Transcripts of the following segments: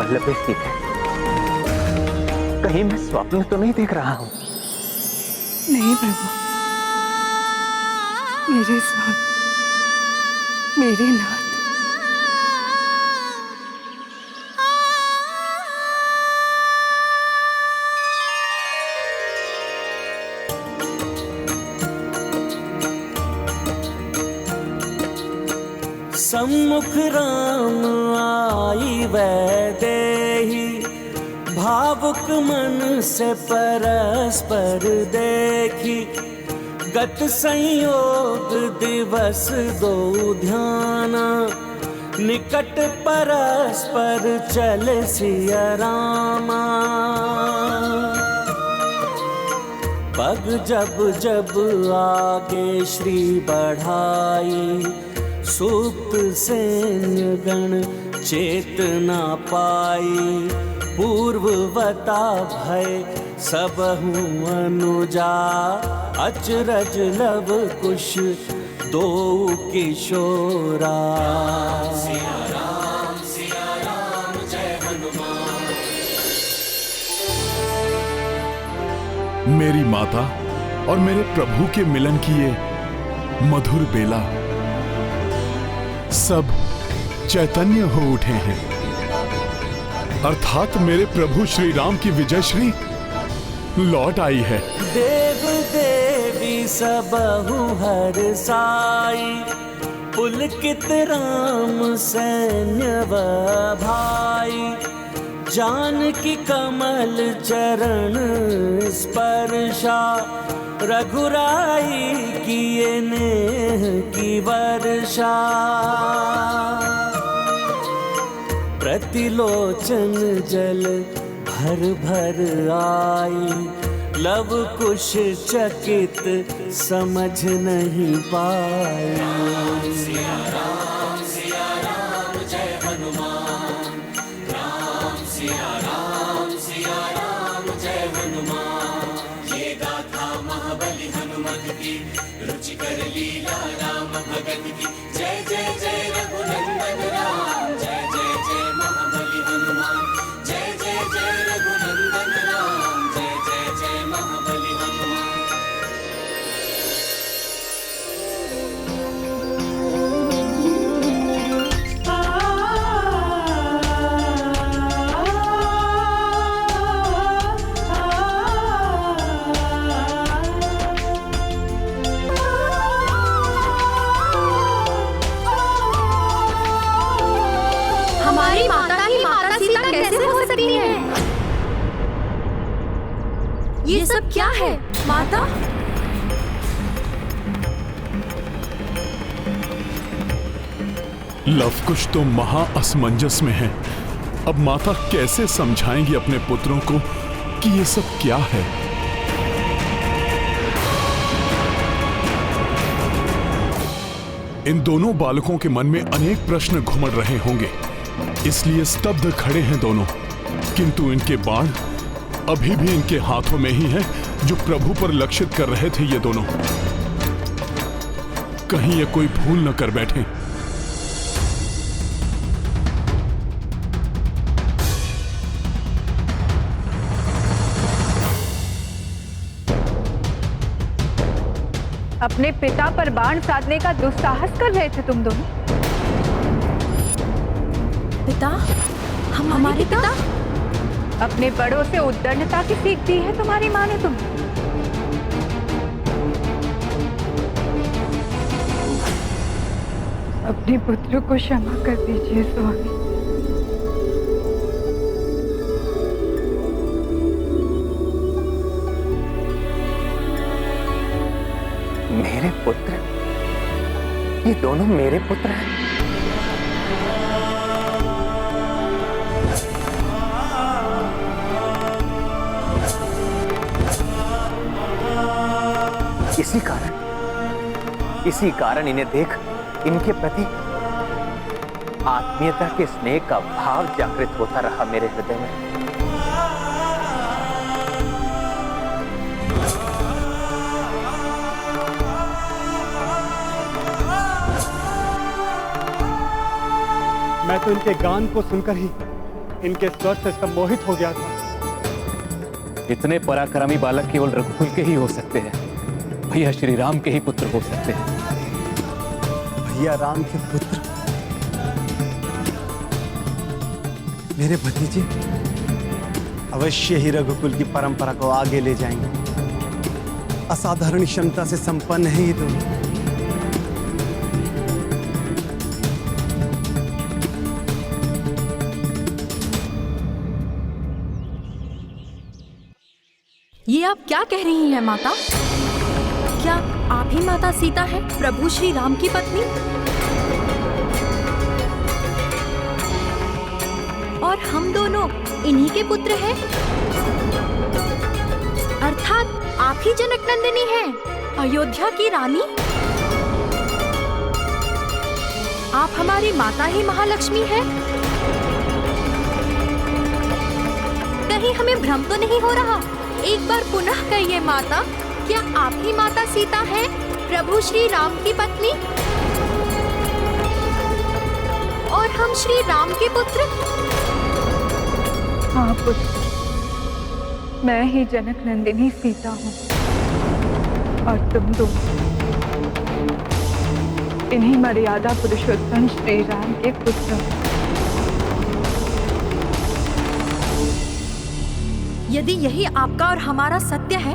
वल्लभे सीते, कहीं मैं स्वप्न तो नहीं देख रहा हूं? नहीं प्रभु, मेरे स्वामी, मेरे नाथ। सम्मुख राम आई वैदेही, भावुक मन से परस्पर देखी। गत संयोग दिवस दो ध्याना, निकट परस्पर चले सिया रामा। पग जब जब आगे श्री बढ़ाई, सूक्त सैन्य गण चेतना पाई। पूर्ववता भय सबहु अनुजा, अचरज लव कुश दो किशोरा। सिया राम जय हनुमान। मेरी माता और मेरे प्रभु के मिलन की ये मधुर बेला, सब चैतन्य हो उठे हैं। अर्थात मेरे प्रभु श्री राम की विजयश्री लौट आई है। देव देवी सबहु हर्षाई, पुलकित राम सैन्य भाई। जानकी कमल चरण स्पर्शा, रघुराई किए नेह की वर्षा। प्रतिलोचन जल भर भर आई, लव कुश चकित समझ नहीं पाए। सिया राम जय हनुमान। राम सिया राम जय हनुमान। ये गाथा महाबली हनुमत की, रुचिकर लीला राम भगत की। जय जय जय रघुनंदन राम, जय जय जय महाबली हनुमान। जय जय जय रघुनंदन राम, जय जय जय महाबली हनुमान। हमारी माता की माता सीता कैसे हो सकती है? ये सब क्या है माता? लवकुश तो महा असमंजस में है। अब माता कैसे समझाएंगी अपने पुत्रों को कि ये सब क्या है? इन दोनों बालकों के मन में अनेक प्रश्न घुमड़ रहे होंगे, इसलिए स्तब्ध खड़े हैं दोनों। किंतु इनके बाण अभी भी इनके हाथों में ही हैं, जो प्रभु पर लक्षित कर रहे थे ये दोनों। कहीं ये कोई भूल न कर बैठे। अपने पिता पर बाण साधने का दुस्साहस कर रहे थे तुम दोनों। पिता? हमारे पिता? अपने बड़ों से उद्दंडता की सीख दी है तुम्हारी माँ ने तुम्हें। अपने पुत्र को क्षमा कर दीजिए स्वामी। मेरे पुत्र? ये दोनों मेरे पुत्र हैं? इसी कारण इन्हें देख इनके प्रति आत्मीयता के स्नेह का भाव जागृत होता रहा मेरे हृदय में। मैं तो इनके गान को सुनकर ही इनके स्वर से सम्मोहित हो गया था। इतने पराक्रमी बालक केवल रघुकुल के ही हो सकते हैं। भैया श्री राम के ही पुत्र हो सकते हैं। भैया राम के पुत्र मेरे भतीजे अवश्य ही रघुकुल की परंपरा को आगे ले जाएंगे। असाधारण क्षमता से संपन्न है ये दोनों। ये आप क्या कह रही हैं माता? क्या आप ही माता सीता हैं, प्रभु श्री राम की पत्नी? और हम दोनों इन्हीं के पुत्र हैं? अर्थात आप ही जनक नंदिनी हैं, अयोध्या की रानी? आप हमारी माता ही महालक्ष्मी हैं? कहीं हमें भ्रम तो नहीं हो रहा? एक बार पुनः कहिए माता, क्या आप ही माता सीता हैं, प्रभु श्री राम की पत्नी? और हम श्री राम के पुत्र? हाँ पुत्र, मैं ही जनक नंदिनी सीता हूँ और तुम दोनों इन्हीं मर्यादा पुरुषोत्तम श्री राम के पुत्र हो। यदि यही आपका और हमारा सत्य है,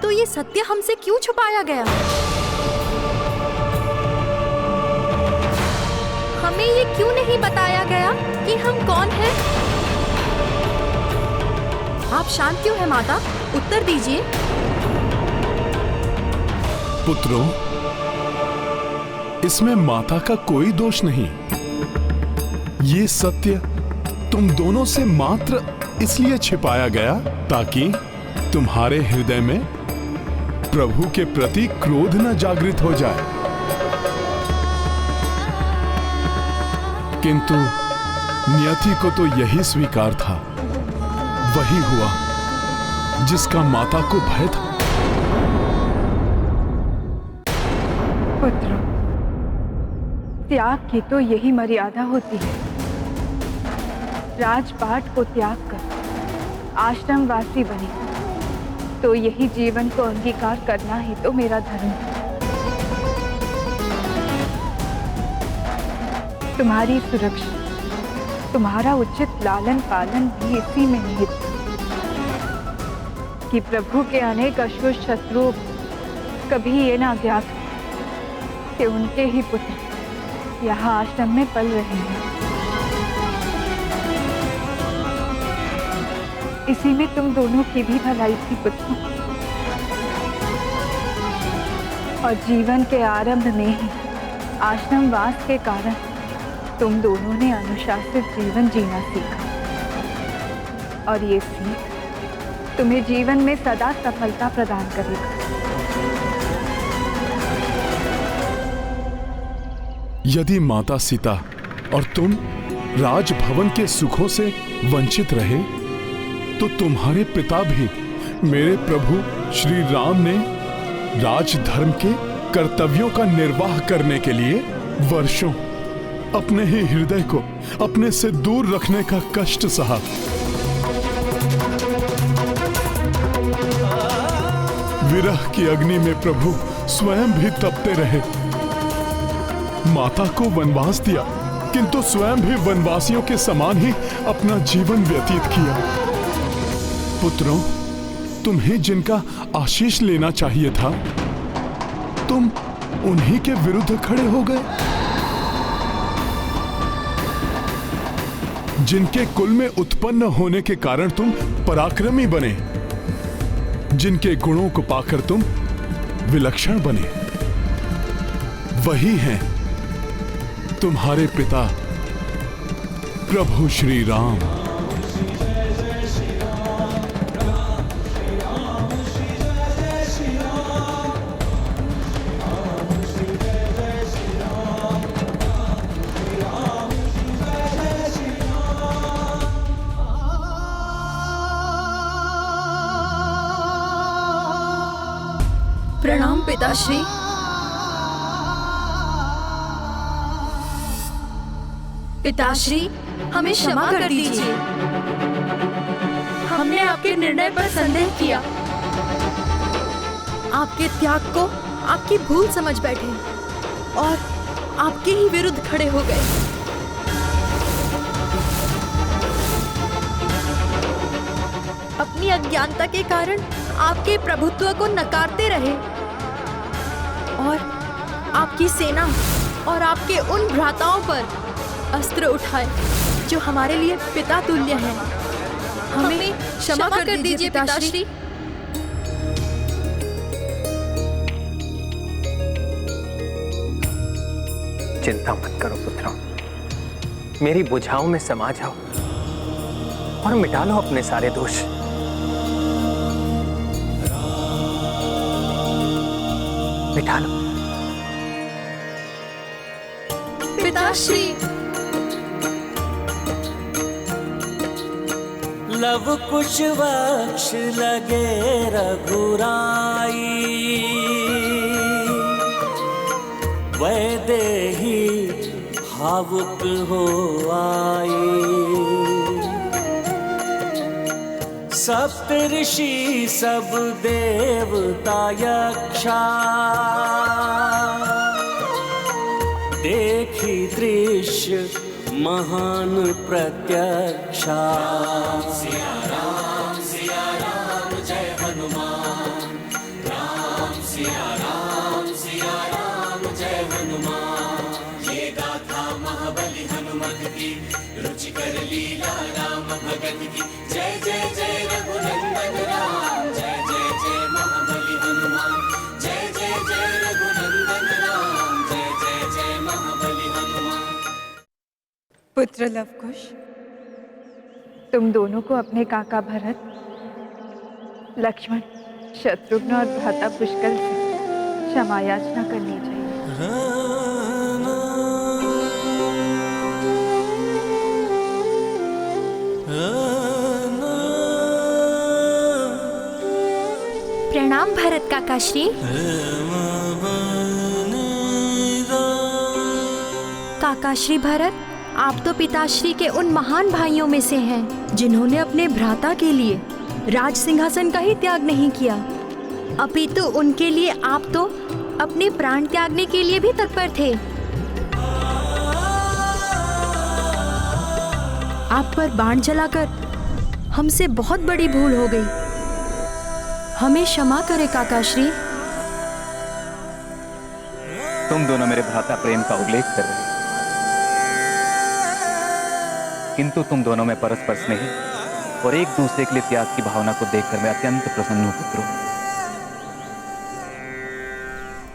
तो ये सत्य हमसे क्यों छुपाया गया? हमें ये क्यों नहीं बताया गया कि हम कौन हैं? आप शांत क्यों हैं माता? उत्तर दीजिए। पुत्रों, इसमें माता का कोई दोष नहीं। ये सत्य तुम दोनों से मात्र इसलिए छिपाया गया ताकि तुम्हारे हृदय में प्रभु के प्रति क्रोध न जागृत हो जाए। किंतु नियति को तो यही स्वीकार था। वही हुआ जिसका माता को भय था। पुत्र, त्याग की तो यही मर्यादा होती है। राजपाट को त्याग कर आश्रमवासी बने तो यही जीवन को अंगीकार करना ही तो मेरा धर्म है। तुम्हारी सुरक्षा, तुम्हारा उचित लालन पालन भी इसी में निहित है कि प्रभु के अनेक अशुभ शत्रु कभी ये ना ज्ञात हो कि उनके ही पुत्र यहाँ आश्रम में पल रहे हैं। इसी में तुम दोनों की भी भलाई थी पुत्र। और जीवन के आरंभ में ही आश्रमवास के कारण तुम दोनों ने अनुशासित जीवन जीना सीखा। और ये सीख तुम्हें जीवन में सदा सफलता प्रदान करेगा। यदि माता सीता और तुम राजभवन के सुखों से वंचित रहे, तो तुम्हारे पिता भी मेरे प्रभु श्री राम ने राजधर्म के कर्तव्यों का निर्वाह करने के लिए वर्षों अपने ही हृदय को अपने से दूर रखने का कष्ट सहा। विरह की अग्नि में प्रभु स्वयं भी तपते रहे। माता को वनवास दिया, किंतु स्वयं भी वनवासियों के समान ही अपना जीवन व्यतीत किया। पुत्रों, तुम्हें जिनका आशीष लेना चाहिए था, तुम उन्हीं के विरुद्ध खड़े हो गए। जिनके कुल में उत्पन्न होने के कारण तुम पराक्रमी बने, जिनके गुणों को पाकर तुम विलक्षण बने, वही हैं तुम्हारे पिता प्रभु श्री राम। प्रणाम पिताश्री। पिताश्री, हमें क्षमा कर दीजिए। आपके निर्णय पर संदेह किया, आपके त्याग को आपकी भूल समझ बैठे और आपके ही विरुद्ध खड़े हो गए। अपनी अज्ञानता के कारण आपके प्रभुत्व को नकारते रहे और आपकी सेना और आपके उन भ्राताओं पर अस्त्र उठाए जो हमारे लिए पिता तुल्य हैं। हमें क्षमा कर दीजिए पिताश्री। चिंता मत करो पुत्रों, मेरी बुझाओं में समा जाओ और मिटा लो अपने सारे दोष। मिटा लो। पिताश्री, लव कुश वक्ष लगे रघुराई, वैदेही भावुक हो आई। सप्तऋषि सब देवता यक्षा, देखी दृश्य महान प्रत्यक्षा। सिया राम जय हनुमान, राम सिया राम जय हनुमान। ये गाथा महाबली हनुमत की, रुचिकर लीला राम भगत की। जय जय जय रघुनंदन राम, जय जय जय महाबली हनुमान। जय जय जय रघुनंदन राम, जय जय जय महाबली हनुमान। पुत्र लवकुश, तुम दोनों को अपने काका भरत, लक्ष्मण, शत्रुघ्न और भ्राता पुष्कल से क्षमा याचना करनी चाहिए। प्रणाम भरत काकाश्री। काकाश्री भरत, आप तो पिताश्री के उन महान भाइयों में से हैं जिन्होंने अपने भ्राता के लिए राज सिंहासन का ही त्याग नहीं किया, अपितु उनके लिए आप तो अपने प्राण त्यागने के लिए भी तत्पर थे। आप पर बाण चलाकर हमसे बहुत बड़ी भूल हो गई, हमें क्षमा करें काकाश्री। तुम दोनों मेरे भ्राता प्रेम का उल्लेख कर रहे हो, किंतु तुम दोनों में परस्पर स्नेह और एक दूसरे के लिए त्याग की भावना को देखकर मैं अत्यंत प्रसन्न हूं पुत्रों।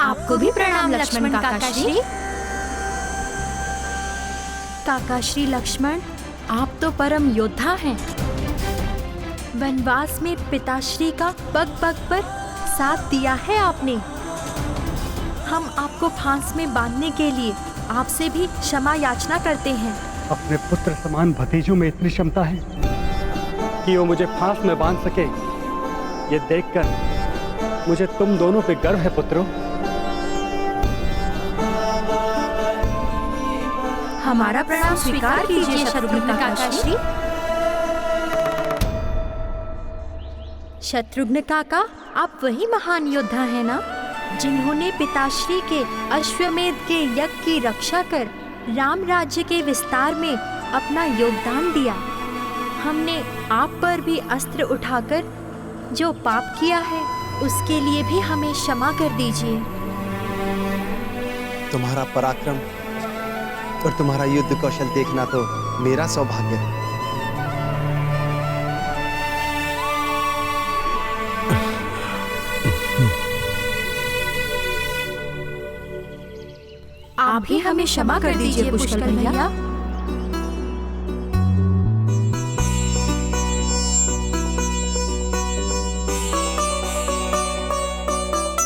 आपको भी प्रणाम लक्ष्मण काकाश्री। काकाश्री लक्ष्मण, आप तो परम योद्धा हैं। वनवास में पिताश्री का पग पग पर साथ दिया है आपने। हम आपको फांस में बांधने के लिए आपसे भी क्षमा याचना करते हैं। अपने पुत्र समान भतीजों में इतनी क्षमता है कि वो मुझे फांस में बांध सके, ये देखकर मुझे तुम दोनों पे गर्व है पुत्रों। हमारा प्रणाम स्वीकार कीजिए शत्रुघ्न काकाश्री। शत्रुघ्न काका, आप वही महान योद्धा हैं ना, जिन्होंने पिताश्री के अश्वमेध के यज्ञ की रक्षा कर राम राज्य के विस्तार में अपना योगदान दिया। हमने आप पर भी अस्त्र उठाकर जो पाप किया है उसके लिए भी हमें क्षमा कर दीजिए। तुम्हारा पराक्रम और तुम्हारा युद्ध कौशल देखना तो मेरा सौभाग्य है। आप भी हमें क्षमा कर दीजिए पुष्कल भैया।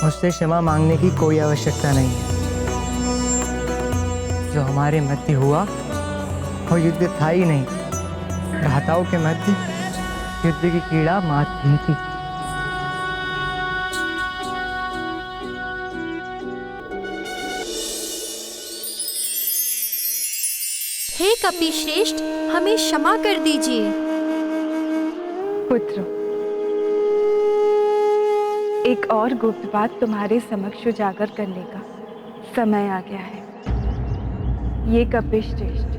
मुझसे क्षमा मांगने की कोई आवश्यकता नहीं है। जो हमारे मध्य हुआ वो युद्ध था ही नहीं, भ्राताओं के मध्य युद्ध की कीड़ा मात ही थी। हे कपि श्रेष्ठ, हमें क्षमा कर दीजिए। पुत्र, एक और गुप्त बात तुम्हारे समक्ष उजागर करने का समय आ गया है। ये कपिश्चेष्ट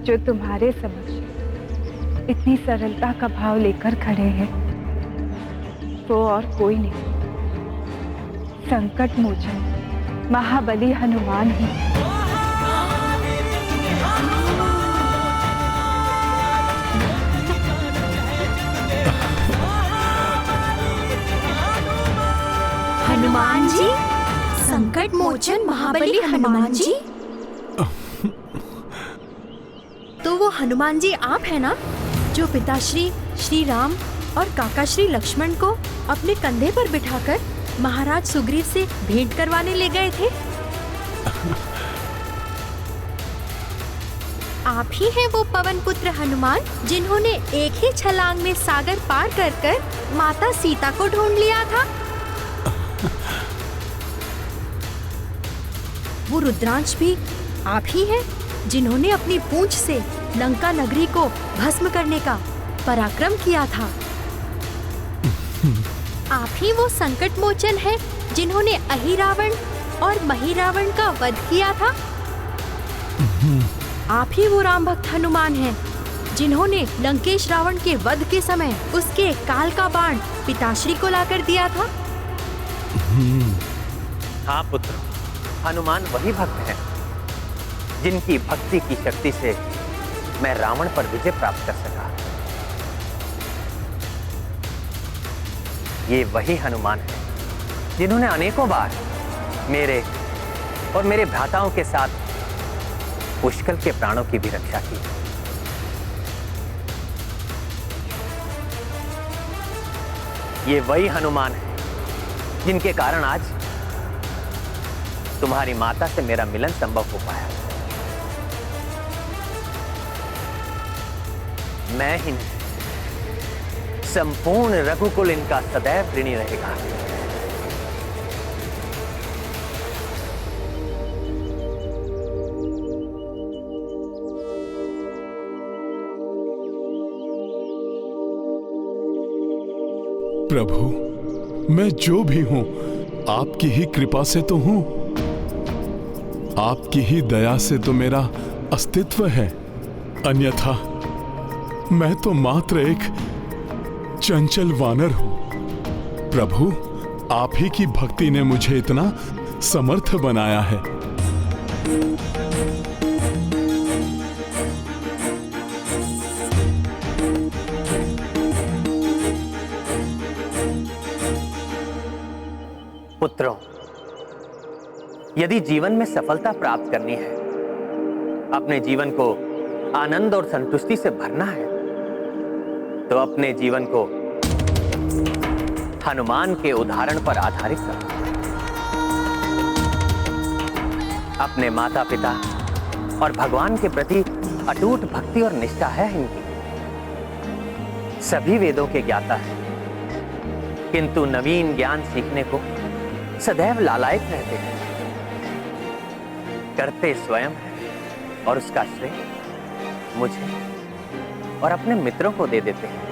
जो तुम्हारे समक्ष इतनी सरलता का भाव लेकर खड़े हैं, वो और कोई नहीं, संकट मोचन महाबली हनुमान ही। हनुमान जी, संकट मोचन महाबली हनुमान जी। तो वो हनुमान जी आप हैं ना, जो पिताश्री श्री राम और काका श्री लक्ष्मण को अपने कंधे पर बिठाकर महाराज सुग्रीव से भेंट करवाने ले गए थे? आप ही हैं वो पवन पुत्र हनुमान जिन्होंने एक ही छलांग में सागर पार कर माता सीता को ढूंढ लिया था? वो रुद्रांश भी आप ही हैं जिन्होंने अपनी पूंछ से लंका नगरी को भस्म करने का पराक्रम किया था? आप ही वो संकट मोचन है जिन्होंने अहिरावण और महिरावण का वध किया था? आप ही वो राम भक्त हनुमान हैं जिन्होंने लंकेश रावण के वध के समय उसके काल का बाण पिताश्री को लाकर दिया था? हाँ पुत्र, हनुमान वही भक्त हैं जिनकी भक्ति की शक्ति से मैं रावण पर विजय प्राप्त कर सका। ये वही हनुमान है जिन्होंने अनेकों बार मेरे और मेरे भ्राताओं के साथ पुष्कल के प्राणों की भी रक्षा की। ये वही हनुमान है जिनके कारण आज तुम्हारी माता से मेरा मिलन संभव हो पाया। मैं ही नहीं, संपूर्ण रघुकुल इनका सदैव ऋणी रहेगा। प्रभु, मैं जो भी हूं आपकी ही कृपा से तो हूं, आपकी ही दया से तो मेरा अस्तित्व है, अन्यथा मैं तो मात्र एक चंचल वानर हूं। प्रभु, आप ही की भक्ति ने मुझे इतना समर्थ बनाया है। पुत्रों, यदि जीवन में सफलता प्राप्त करनी है, अपने जीवन को आनंद और संतुष्टि से भरना है, तो अपने जीवन को हनुमान के उदाहरण पर आधारित करो। अपने माता पिता और भगवान के प्रति अटूट भक्ति और निष्ठा है इनकी। सभी वेदों के ज्ञाता है, किंतु नवीन ज्ञान सीखने को सदैव लालायित रहते हैं। करते स्वयं है और उसका श्रेय मुझे और अपने मित्रों को दे देते हैं।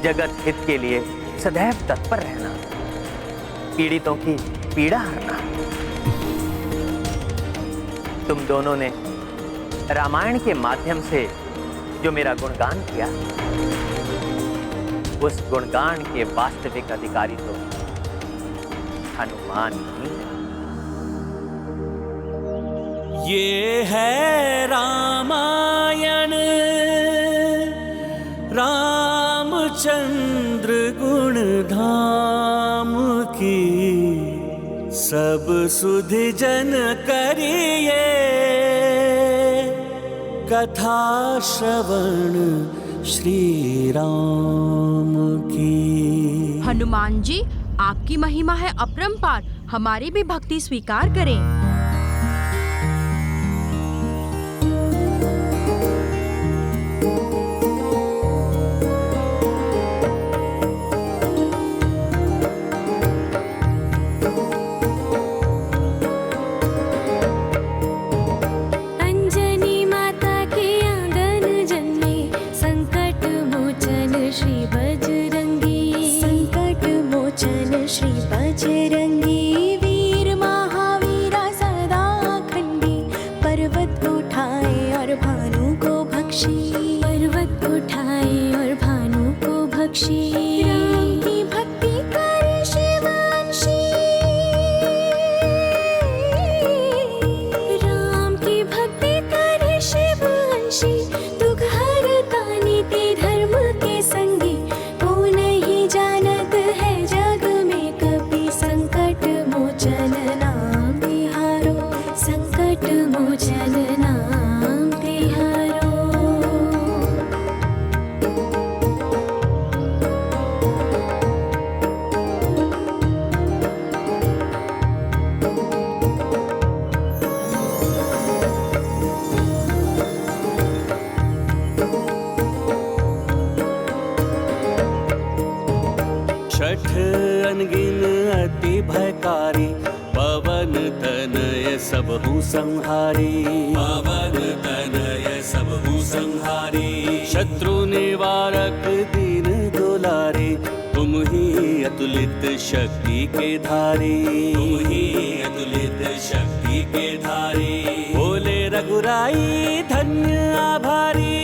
जगत हित के लिए सदैव तत्पर रहना, पीड़ितों की पीड़ा हरना। तुम दोनों ने रामायण के माध्यम से जो मेरा गुणगान किया, उस गुणगान के वास्तविक अधिकारी तो हनुमान ही है। ये है रामायण रामचंद्र गुण धाम की, सब सुधि जन करिए कथा श्रवण श्री राम की। हनुमान जी, आपकी महिमा है अपरंपार, हमारी भी भक्ति स्वीकार करें। अंजनी माता के आंगन जन्मे, संकट मोचन और भानु को बख्शी, पर्वत उठाए और भानु को बख्शी। राम की भक्ति करे शिवांशी, राम की भक्ति करे शिवांशी। दुख हरता नित्य धर्म के संगी, को नहीं जानत है जग में कभी। संकट मोचन नाम तिहारो, संकट मोचन नाम तिहारो। छठ अनगिन अति भयकारी, पवन तनय सबहु संहारी। पवन तनय सबहु संहारी, शत्रु निवारक दीन दुलारे। तुम ही अतुलित शक्ति के धारी, तुम ही अतुलित शक्ति के धारी। बोले रघुराई धन्य आभारी,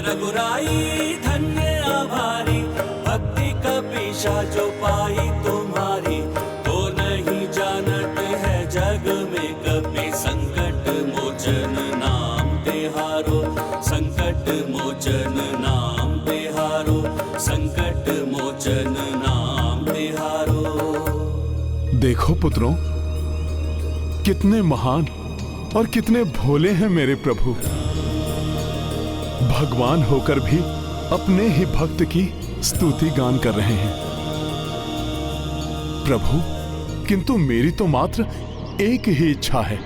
रघुराई धन्य आभारी। भक्ति कपीशा जो पाई तुम्हारी, तो नहीं जानत है जग में कभी। संकट मोचन नाम तिहारो, संकट मोचन नाम तिहारो, संकट मोचन नाम तिहारो। देखो पुत्रों, कितने महान और कितने भोले हैं मेरे प्रभु। भगवान होकर भी अपने ही भक्त की स्तुति गान कर रहे हैं। प्रभु, किंतु मेरी तो मात्र एक ही इच्छा है,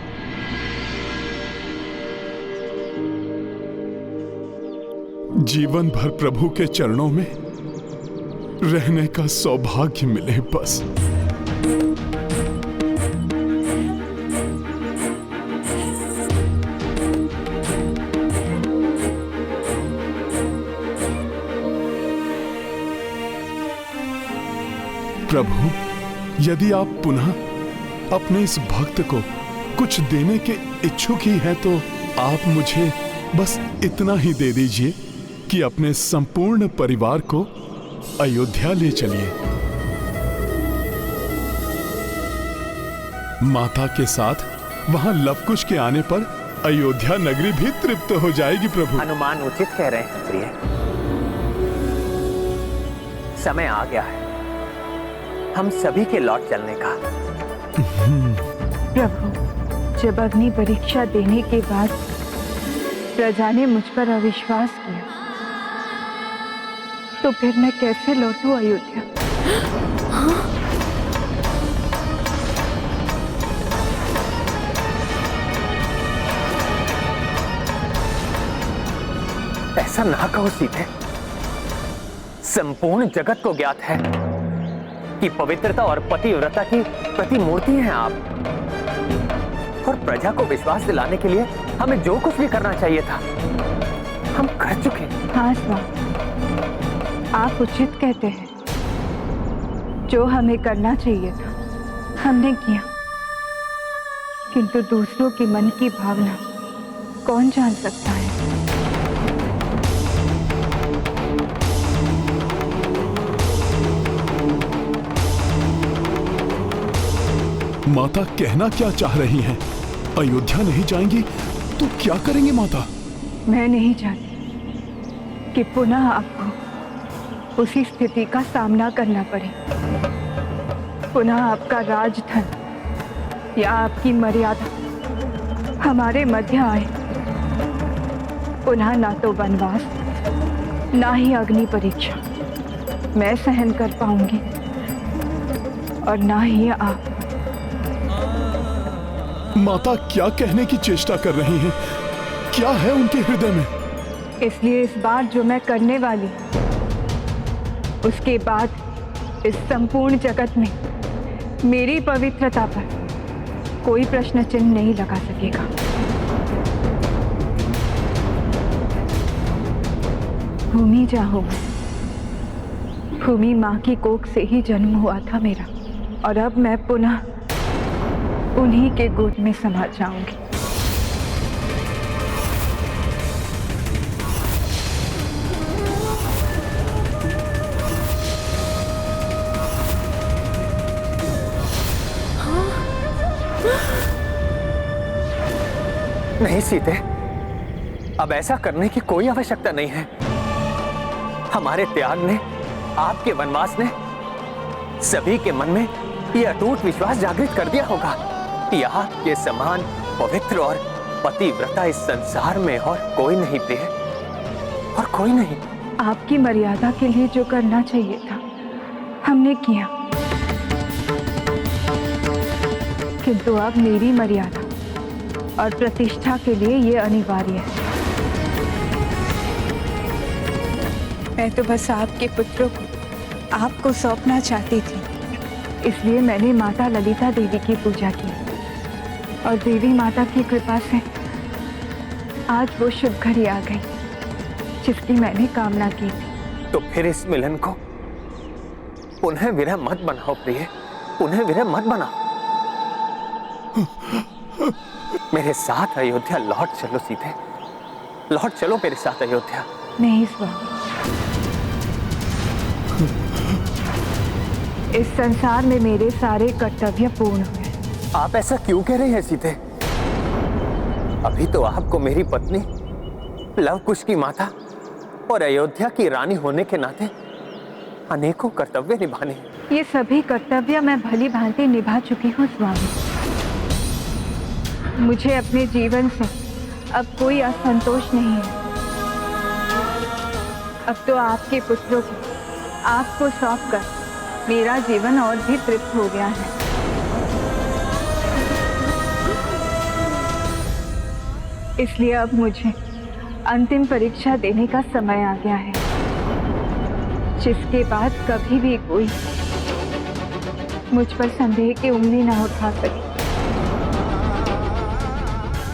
जीवन भर प्रभु के चरणों में रहने का सौभाग्य मिले बस। प्रभु, यदि आप पुनः अपने इस भक्त को कुछ देने के इच्छुक ही हैं, तो आप मुझे बस इतना ही दे दीजिए कि अपने संपूर्ण परिवार को अयोध्या ले चलिए। माता के साथ वहां लवकुश के आने पर अयोध्या नगरी भी तृप्त हो जाएगी। प्रभु, अनुमान उचित कह रहे हैं प्रिय। समय आ गया है हम सभी के लौट चलने का। प्रभु, जब अग्नि परीक्षा देने के बाद प्रजा ने मुझ पर अविश्वास किया, तो फिर मैं कैसे लौटूं अयोध्या? ऐसा ना कहो सीते। संपूर्ण जगत को ज्ञात है कि पवित्रता और पतिव्रता की प्रतिमूर्ति हैं आप, और प्रजा को विश्वास दिलाने के लिए हमें जो कुछ भी करना चाहिए था हम कर चुके। हाँ स्वामी, आप उचित कहते हैं। जो हमें करना चाहिए था हमने किया, किंतु दूसरों के मन की भावना कौन जान सकता है? माता कहना क्या चाह रही हैं? अयोध्या नहीं जाएंगी तो क्या करेंगी माता? मैं नहीं चाहती कि पुनः आपको उसी स्थिति का सामना करना पड़े। पुनः आपका राजधन या आपकी मर्यादा हमारे मध्य आए। पुनः ना तो वनवास, ना ही अग्नि परीक्षा मैं सहन कर पाऊंगी, और ना ही आप। माता क्या कहने की चेष्टा कर रही हैं? क्या है उनके हृदय में? इसलिए इस बार जो मैं करने वाली, उसके बाद इस संपूर्ण जगत में मेरी पवित्रता पर कोई प्रश्न चिन्ह नहीं लगा सकेगा। भूमि जाओ, भूमि माँ की कोख से ही जन्म हुआ था मेरा, और अब मैं पुनः उन्हीं के गोद में समा जाऊंगी। नहीं सीते, अब ऐसा करने की कोई आवश्यकता नहीं है। हमारे त्याग ने, आपके वनवास ने सभी के मन में यह अटूट विश्वास जागृत कर दिया होगा कि आपके समान पवित्र और पतिव्रता इस संसार में और कोई नहीं प्रिय, और कोई नहीं। आपकी मर्यादा के लिए जो करना चाहिए था हमने किया, किंतु अब मेरी मर्यादा और प्रतिष्ठा के लिए ये अनिवार्य है। मैं तो बस आपके पुत्रों को आपको सौंपना चाहती थी, इसलिए मैंने माता ललिता देवी की पूजा की और देवी माता की कृपा से आज वो शुभ घड़ी आ गई जिसकी मैंने कामना की थी। तो फिर इस मिलन को पुनः विरह मत बनाओ प्रिय, पुनः विरह मत बनाओ। मेरे साथ अयोध्या लौट चलो सीधे, लौट चलो मेरे साथ अयोध्या। नहीं स्वामी, इस संसार में मेरे सारे कर्तव्य पूर्ण हुए। आप ऐसा क्यों कह रहे हैं सीते? अभी तो आपको मेरी पत्नी, लव कुश की माता और अयोध्या की रानी होने के नाते अनेकों कर्तव्य निभाने हैं। ये सभी कर्तव्य मैं भली भांति निभा चुकी हूँ स्वामी। मुझे अपने जीवन से अब कोई असंतोष नहीं है। अब तो आपके पुत्रों को आपको सौंपकर मेरा जीवन और भी तृप्त हो गया है। इसलिए अब मुझे अंतिम परीक्षा देने का समय आ गया है, जिसके बाद कभी भी कोई मुझ पर संदेह की उंगली ना उठा सके।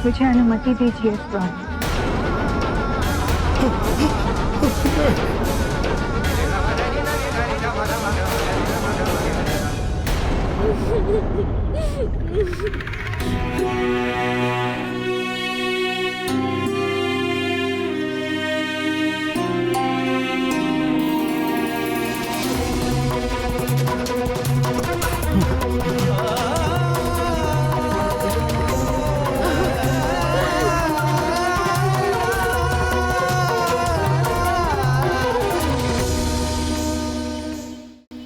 मुझे अनुमति दीजिए स्वामी।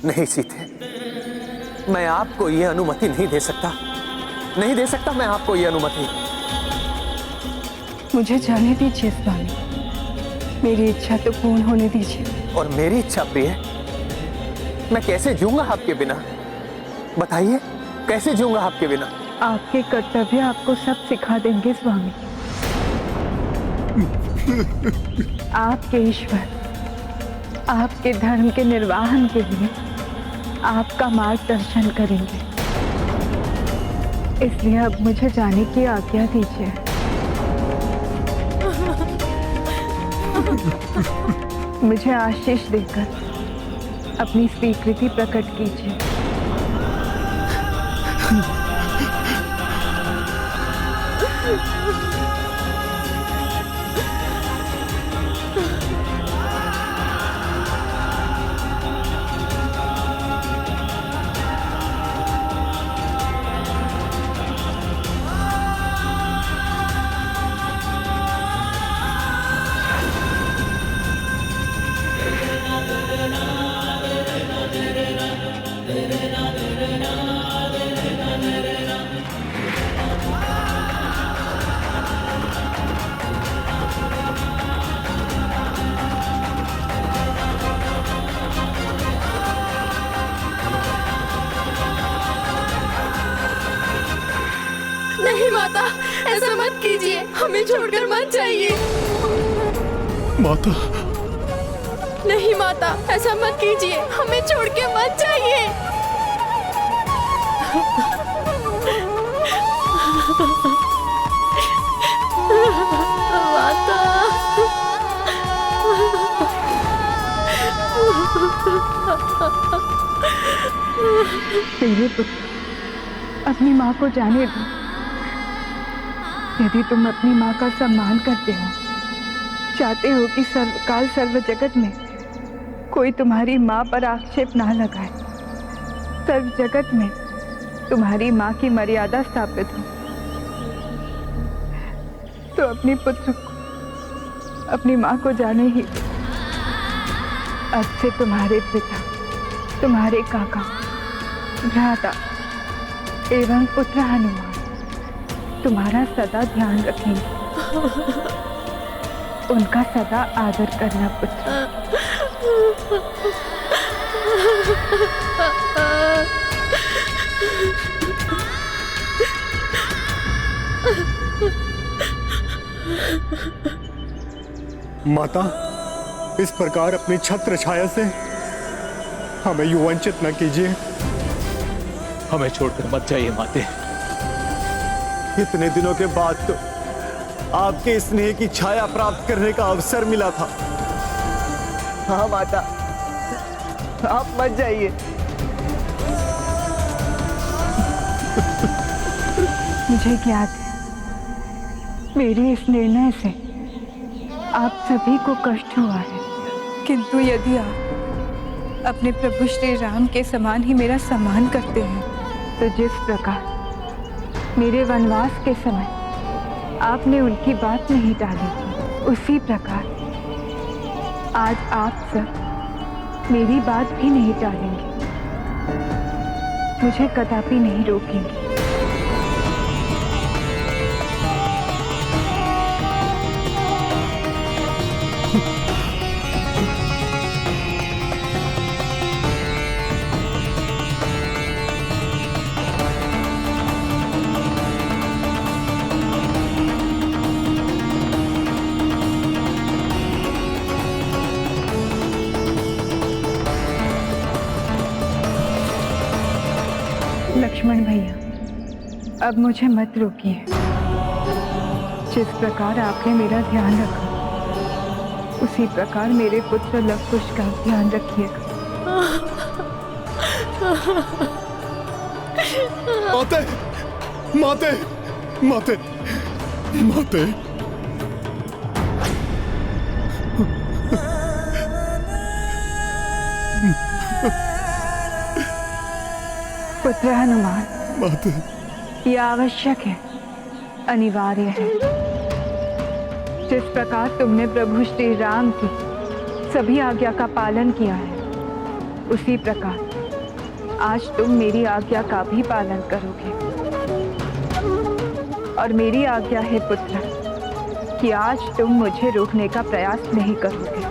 नहीं सीते, मैं आपको यह अनुमति नहीं दे सकता, नहीं दे सकता मैं आपको यह अनुमति। मुझे जाने दीजिए स्वामी, मेरी इच्छा तो पूर्ण होने दीजिए। और मेरी इच्छा प्रिय, मैं कैसे जीऊंगा आपके बिना? बताइए, कैसे जीऊंगा आपके बिना? आपके कर्तव्य आपको सब सिखा देंगे स्वामी। आपके ईश्वर आपके धर्म के निर्वाहन के लिए आपका मार्गदर्शन करेंगे। इसलिए अब मुझे जाने की आज्ञा दीजिए। मुझे आशीष देकर अपनी स्वीकृति प्रकट कीजिए। नहीं माता, ऐसा मत कीजिए, हमें छोड़कर मत जाइए। माता, नहीं माता, ऐसा मत कीजिए, हमें छोड़ के मत जाइए। माता, प्रिय पुत्र, अपनी माँ को जाने दो। यदि तुम अपनी माँ का सम्मान करते हो, चाहते हो कि सर्वकाल सर्व जगत में कोई तुम्हारी माँ पर आक्षेप ना लगाए, सर्व जगत में तुम्हारी माँ की मर्यादा स्थापित हो, तो अपनी पुत्र को, अपनी माँ को जाने ही दो। अब से तुम्हारे पिता, तुम्हारे काका, भ्राता एवं पुत्र हनुमान तुम्हारा सदा ध्यान रखेंगे। उनका सदा आदर करना पुत्र। माता, इस प्रकार अपनी छत्र छाया से हमें यूं वंचित न कीजिए। हमें छोड़कर मत जाइए माते। इतने दिनों के बाद तो आपके स्नेह की छाया प्राप्त करने का अवसर मिला था। हाँ माता, आप मत जाइए। मुझे ज्ञात है, मेरे इस निर्णय से आप सभी को कष्ट हुआ है, किंतु यदि आप अपने प्रभु श्री राम के समान ही मेरा सम्मान करते हैं, तो जिस प्रकार मेरे वनवास के समय आपने उनकी बात नहीं टाली थी, उसी प्रकार आज आप सब मेरी बात भी नहीं टालेंगे, मुझे कदापि नहीं रोकेंगे। लक्ष्मण भैया, अब मुझे मत रोकिए। जिस प्रकार आपने मेरा ध्यान रखा, उसी प्रकार मेरे पुत्र लव कुश का ध्यान रखिएगा। माते, माते, माते, माते। पुत्र हनुमान, माते, यह आवश्यक है, अनिवार्य है। जिस प्रकार तुमने प्रभु श्री राम की सभी आज्ञा का पालन किया है, उसी प्रकार आज तुम मेरी आज्ञा का भी पालन करोगे। और मेरी आज्ञा है पुत्र कि आज तुम मुझे रोकने का प्रयास नहीं करोगे।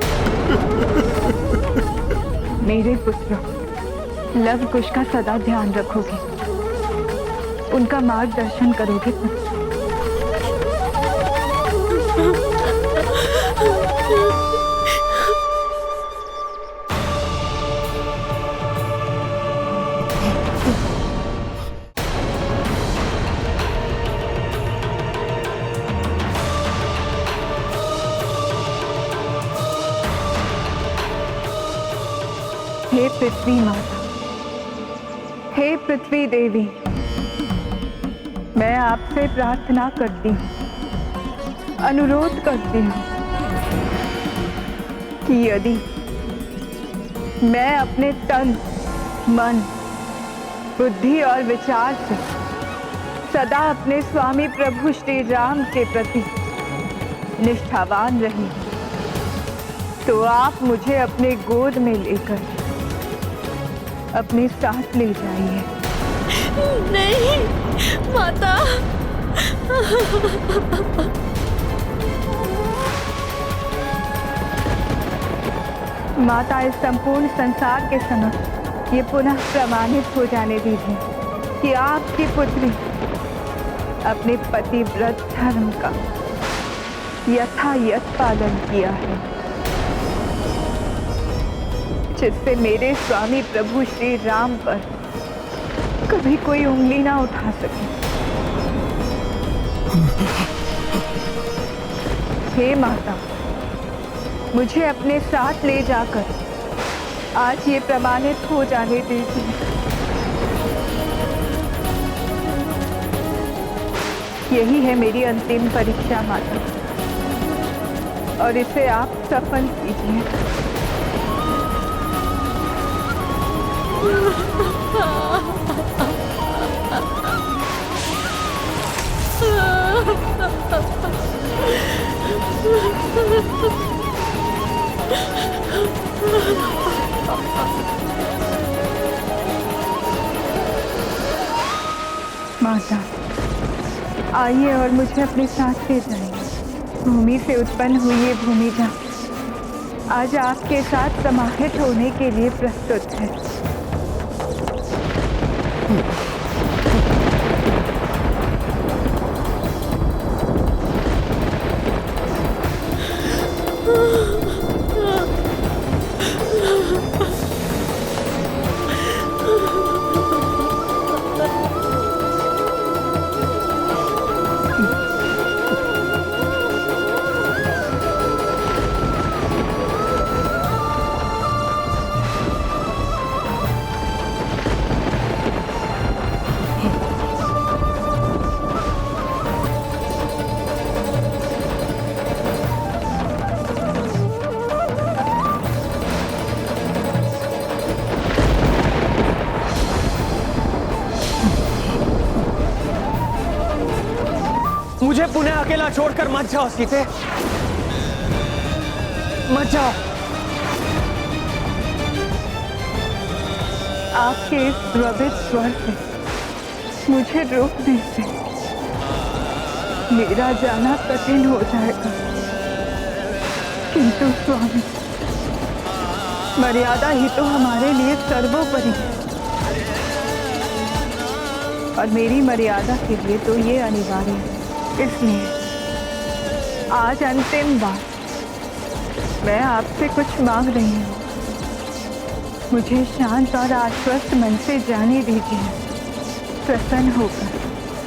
मेरे पुत्र लव कुश का सदा ध्यान रखोगे, उनका मार्गदर्शन करोगे पुत्र। हे पृथ्वी माता, हे पृथ्वी देवी, मैं आपसे प्रार्थना करती हूँ, अनुरोध करती हूँ कि यदि मैं अपने तन, मन, बुद्धि और विचार से सदा अपने स्वामी प्रभु श्री राम के प्रति निष्ठावान रही, तो आप मुझे अपने गोद में लेकर अपने साथ ले जाइए। नहीं माता। माता, इस संपूर्ण संसार के समक्ष ये पुनः प्रमाणित हो जाने दीजिए कि आपकी पुत्री अपने पतिव्रत धर्म का यथायथ पालन किया है, जिससे मेरे स्वामी प्रभु श्री राम पर कभी कोई उंगली ना उठा सके। हे माता, मुझे अपने साथ ले जाकर आज ये प्रमाणित हो जाने दीजिए यही है मेरी अंतिम परीक्षा माता, और इसे आप सफल कीजिए। माता, आइए और मुझे अपने साथ ले जाइए। भूमि से उत्पन्न हुई ये भूमिका आज आपके साथ समाहित होने के लिए प्रस्तुत है। मुझे पुनः अकेला छोड़कर मत जाओ सीते, मत जाओ। आपके इस द्रवित स्वर से मुझे रोकने से मेरा जाना कठिन हो जाएगा, किंतु स्वामी, मर्यादा ही तो हमारे लिए सर्वोपरि है, और मेरी मर्यादा के लिए तो ये अनिवार्य है। इसलिए आज अंतिम बार मैं आपसे कुछ मांग रही हूँ। मुझे शांत और आश्वस्त मन से जाने दीजिए। प्रसन्न होकर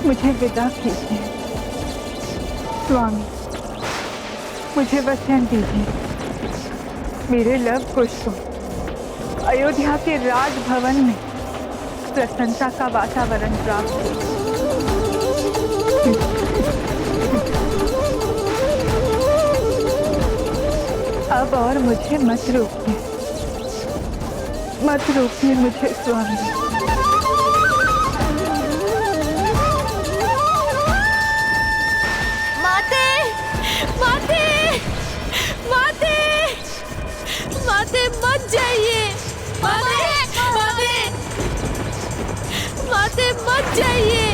मुझे विदा कीजिए। स्वामी, मुझे वचन दीजिए, मेरे लव कुश को अयोध्या के राजभवन में प्रसन्नता का वातावरण प्राप्त हो। अब और मुझे मत रोकिए, मत रोकिए मुझे स्वामी। माते, माते, माते, माते मत जाइए, माते, माते, माते मत जाइए,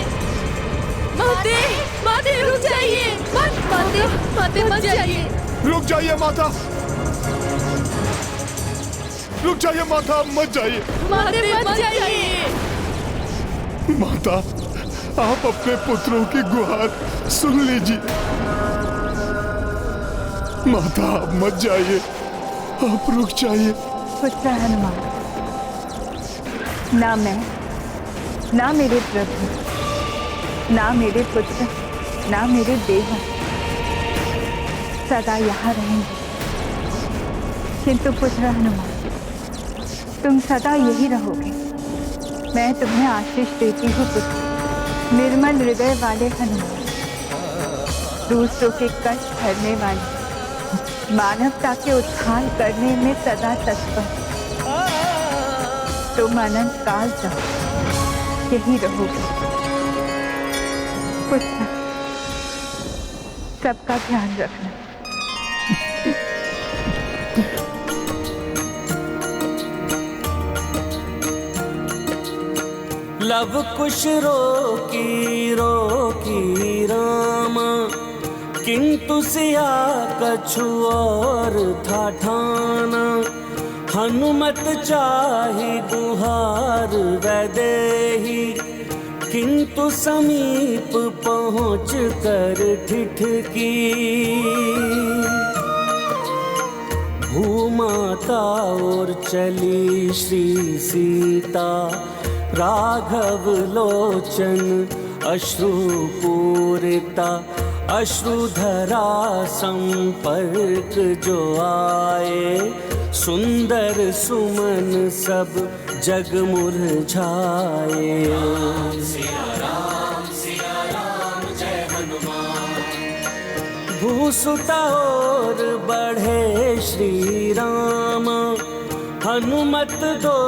माते, माते रुक जाइए, मत, माते, माते मत जाइए। रुक जाइए माता, रुक जाइए माता, मत जाइए। माते मत जाइए। माता, आप अपने पुत्रों की गुहार सुन लीजिए। माता, आप मत जाइए, आप रुक जाइए। पुत्र हनुमान, ना मैं, ना मेरे प्रभु, ना मेरे पुत्र, ना मेरे देव सदा यहाँ रहेंगे, किंतु पुत्र हनुमान, तुम सदा यही रहोगे। मैं तुम्हें आशीष देती हूँ पुत्र। निर्मल हृदय वाले हनुमान, दूसरों के कष्ट हरने वाले, मानवता के उत्थान करने में सदा तत्पर, तुम अनंत काल तक यही रहोगे। पुत्र, सबका ध्यान रखना। लव कुश रोकी रोकी रामा, किंतु सिया कछु और था ठाना। हनुमत चाहि गुहार वैदेही, किंतु समीप पहुँच कर ठिठकी। भूमाता और चली श्री सीता, राघव लोचन अश्रुपूरिता। अश्रुधरा संपर्क जो आए, सुंदर सुमन सब जग मुरझाए। सिया राम जय हनुमान। भूसुता और बढ़े श्री राम, हनुमत दो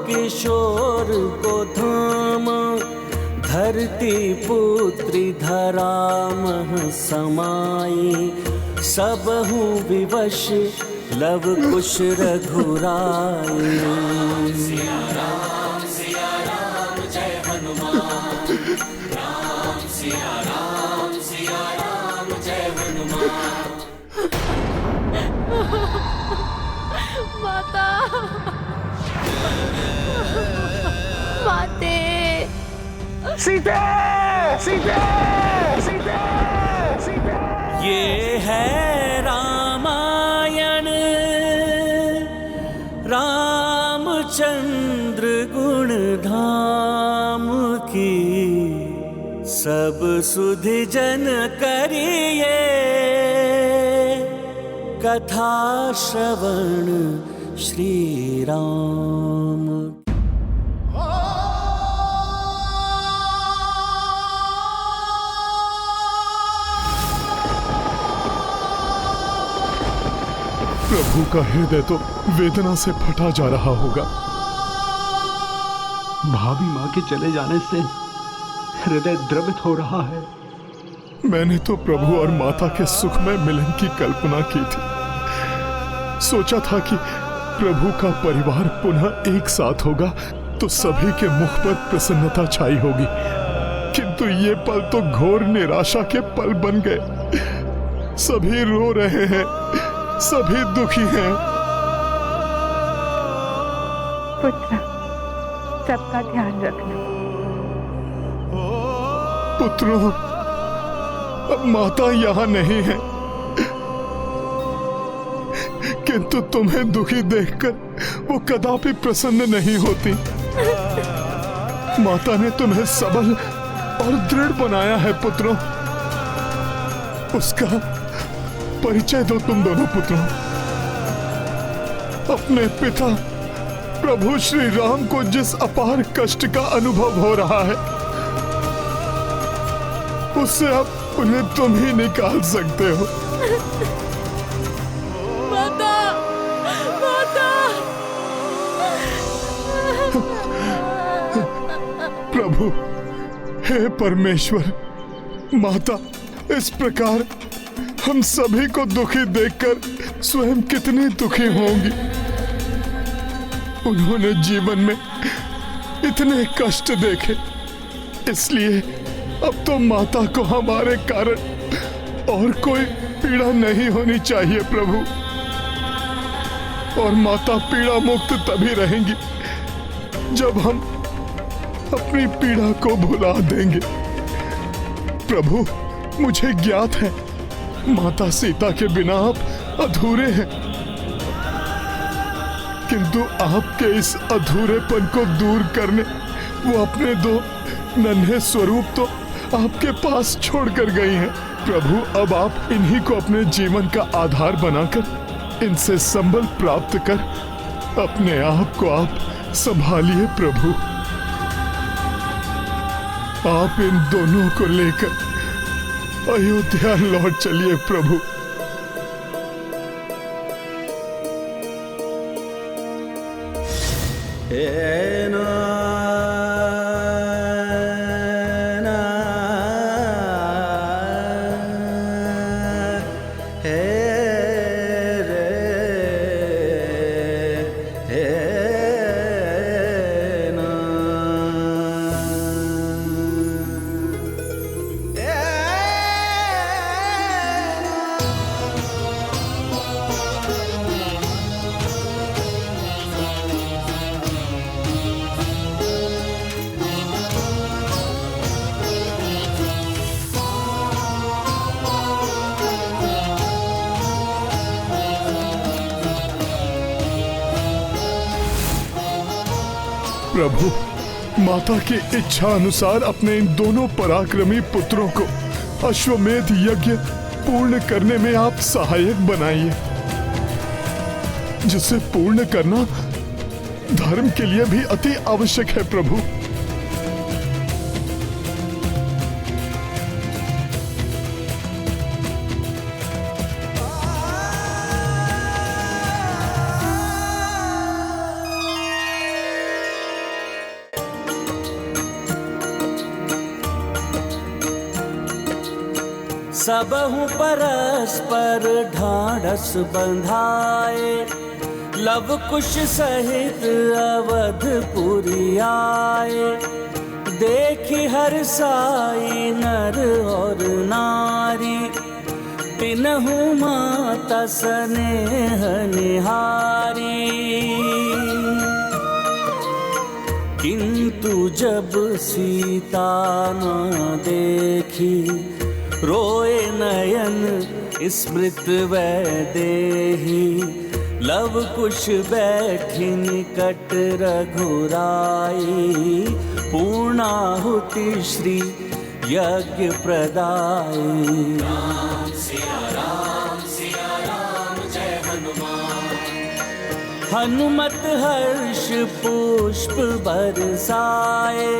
किशोर को थाम, धरती पुत्री धरा मह समाई, सबहु विवश लव कुश रघुराई। सिया राम जय हनुमान, राम सिया राम जय हनुमान। माता, माते, सीते, सीते, सीते, सीते। ये है रामायण, रामचंद्र गुण धाम की, सब सुधि जन करिए, कथा श्रवण श्री राम। प्रभु का हृदय तो वेदना से फटा जा रहा होगा। भाभी माँ के चले जाने से हृदय द्रवित हो रहा है। मैंने तो प्रभु और माता के सुखमय मिलन की कल्पना की थी। सोचा था कि प्रभु का परिवार पुनः एक साथ होगा तो सभी के मुख पर प्रसन्नता छाई होगी, किंतु ये पल तो घोर निराशा के पल बन गए। सभी रो रहे हैं, सभी दुखी हैं। पुत्र, सबका ध्यान रखना। पुत्रों, अब माता यहाँ नहीं है, किंतु तुम्हें दुखी देखकर वो कदापि प्रसन्न नहीं होती। माता ने तुम्हें सबल और दृढ़ बनाया है पुत्रों। उसका परिचय दो तुम दोनों पुत्रों। अपने पिता प्रभु श्री राम को जिस अपार कष्ट का अनुभव हो रहा है, उससे अब उन्हें तुम ही निकाल सकते हो। माता, माता। प्रभु, हे परमेश्वर, माता इस प्रकार हम सभी को दुखी देखकर स्वयं कितनी दुखी होंगी। उन्होंने जीवन में इतने कष्ट देखे, इसलिए अब तो माता को हमारे कारण और कोई पीड़ा नहीं होनी चाहिए प्रभु। और माता पीड़ा मुक्त तभी रहेंगी जब हम अपनी पीड़ा को भुला देंगे। प्रभु, मुझे ज्ञात है माता सीता के बिना आप अधूरे हैं, किंतु आपके इस अधूरेपन को दूर करने वो अपने दो नन्हे स्वरूप तो आपके पास छोड़कर गई हैं। प्रभु, अब आप इन्हीं को अपने जीवन का आधार बनाकर इनसे संबल प्राप्त कर अपने आप को आप संभालिए प्रभु। आप इन दोनों को लेकर अयोध्या लौट चलिए प्रभु। प्रभु, माता की इच्छा अनुसार अपने इन दोनों पराक्रमी पुत्रों को अश्वमेध यज्ञ पूर्ण करने में आप सहायक बनाइए, जिसे पूर्ण करना धर्म के लिए भी अति आवश्यक है प्रभु। सबहु परस्पर ढाढ़स बंधाए, लव कुश सहित अवधपुरी आए। देखी हर साई नर और नारी, पिनहु माता स्नेह निहारी। किंतु जब सीता न देखी, रोए नयन स्मृत वैदेही। लव कुश बैठी निकट रघुराई, पूर्णाहुति श्री यज्ञ प्रदायी। राम सिया राम जय हनुमान। हनुमत हर्ष पुष्प बरसाए,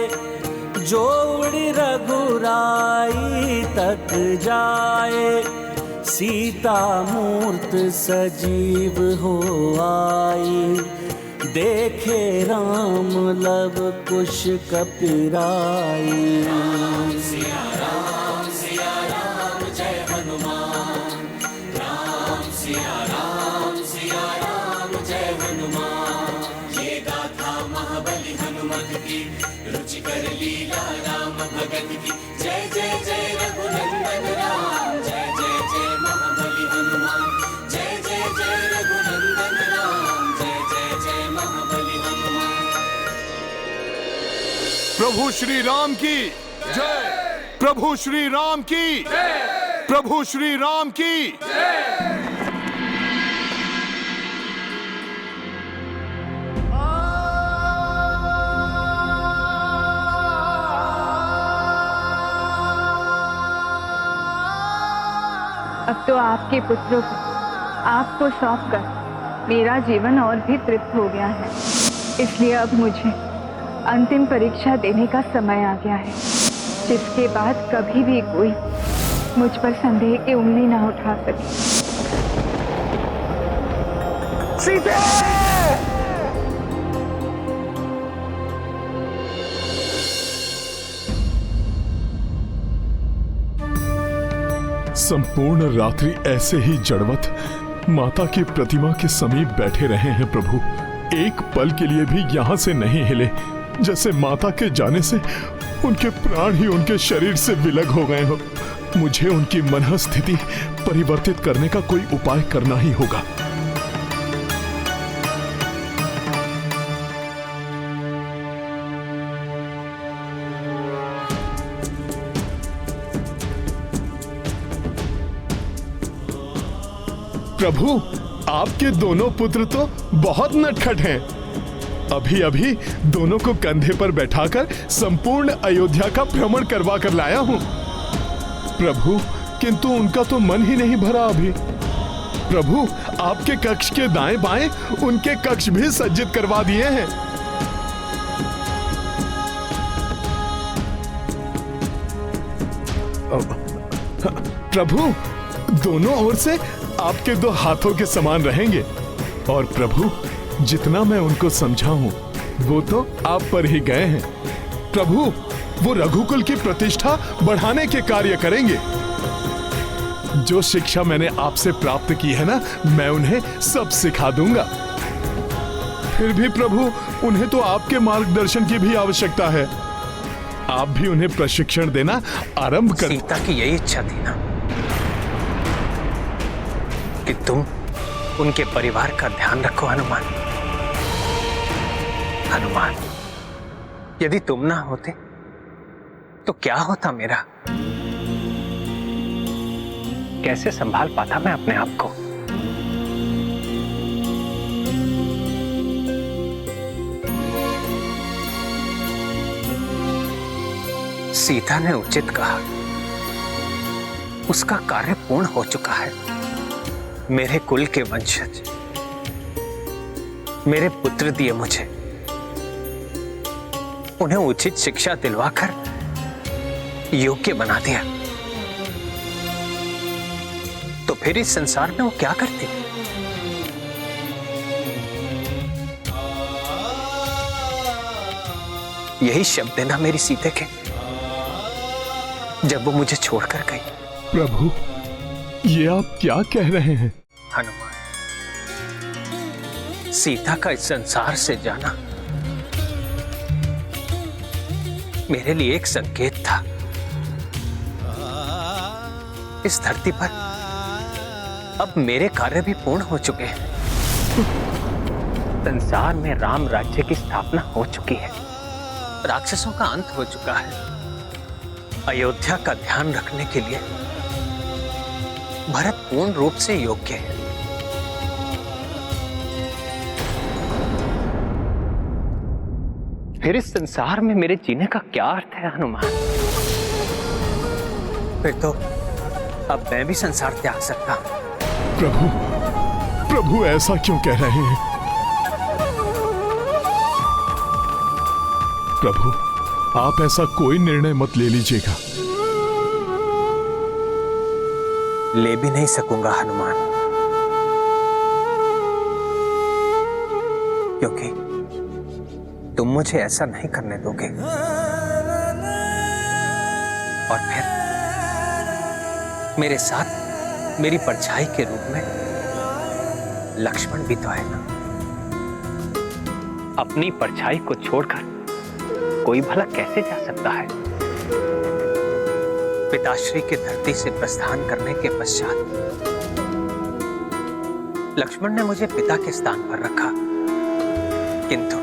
जो उड़ी रघुराई तक जाए। सीता मूर्त सजीव हो आई, देखे राम लव कुश कपिराई। राम सिया राम जय हनुमान। राम सिया राम जय हनुमान। ये गाथा महाबली हनुमत की, रुचिकर लीला राम भगत की। जय जय जय रघुनंदन राम, जय जय जय महाबली हनुमान। जय जय जय रघुनंदन राम, जय जय जय महाबली हनुमान। प्रभु श्री राम की जय। प्रभु श्री राम की जय। प्रभु श्री राम की जय। अब तो आपके पुत्रों को आपको सौंपकर मेरा जीवन और भी तृप्त हो गया है। इसलिए अब मुझे अंतिम परीक्षा देने का समय आ गया है, जिसके बाद कभी भी कोई मुझ पर संदेह की उंगली ना उठा सके। सीते! संपूर्ण रात्रि ऐसे ही जड़वत माता की प्रतिमा के समीप बैठे रहे हैं प्रभु। एक पल के लिए भी यहाँ से नहीं हिले, जैसे माता के जाने से उनके प्राण ही उनके शरीर से विलग हो गए हो। मुझे उनकी मनःस्थिति परिवर्तित करने का कोई उपाय करना ही होगा। प्रभु, आपके दोनों पुत्र तो बहुत नटखट हैं। अभी अभी दोनों को कंधे पर बैठाकर संपूर्ण अयोध्या का भ्रमण करवा कर लाया हूं। प्रभु, किंतु उनका तो मन ही नहीं भरा अभी। प्रभु, आपके कक्ष के दाएं बाएं उनके कक्ष भी सज्जित करवा दिए हैं। प्रभु, दोनों ओर से आपके दो हाथों के समान रहेंगे। और प्रभु, जितना मैं उनको समझा हूं वो तो आप पर ही गए हैं। प्रभु, वो रघुकुल की प्रतिष्ठा बढ़ाने के कार्य करेंगे। जो शिक्षा मैंने आपसे प्राप्त की है ना, मैं उन्हें सब सिखा दूंगा। फिर भी प्रभु, उन्हें तो आपके मार्गदर्शन की भी आवश्यकता है। आप भी उन्हें प्रशिक्षण देना आरंभ कर। सीता की यही इच्छा थी ना कि तुम उनके परिवार का ध्यान रखो। हनुमान, हनुमान, यदि तुम ना होते तो क्या होता मेरा? कैसे संभाल पाता मैं अपने आप को? सीता ने उचित कहा, उसका कार्य पूर्ण हो चुका है। मेरे कुल के वंशज मेरे पुत्र दिए मुझे, उन्हें उचित शिक्षा दिलवाकर योग्य बना दिया, तो फिर इस संसार में वो क्या करती? यही शब्द है ना मेरी सीते के, जब वो मुझे छोड़कर गई। प्रभु, ये आप क्या कह रहे हैं? हनुमान, सीता का इस संसार से जाना मेरे लिए एक संकेत था। इस धरती पर अब मेरे कार्य भी पूर्ण हो चुके हैं। संसार में राम राज्य की स्थापना हो चुकी है, राक्षसों का अंत हो चुका है। अयोध्या का ध्यान रखने के लिए भरत पूर्ण रूप से योग्य है। फिर इस संसार में मेरे जीने का क्या अर्थ है हनुमान? फिर तो अब मैं भी संसार त्याग सकता हूं। प्रभु, प्रभु ऐसा क्यों कह रहे हैं? प्रभु, आप ऐसा कोई निर्णय मत ले लीजिएगा। ले भी नहीं सकूंगा हनुमान, क्योंकि तुम मुझे ऐसा नहीं करने दोगे। और फिर मेरे साथ मेरी परछाई के रूप में लक्ष्मण भी तो है ना। अपनी परछाई को छोड़कर कोई भला कैसे जा सकता है? पिताश्री की धरती से प्रस्थान करने के पश्चात लक्ष्मण ने मुझे पिता के स्थान पर रखा, किंतु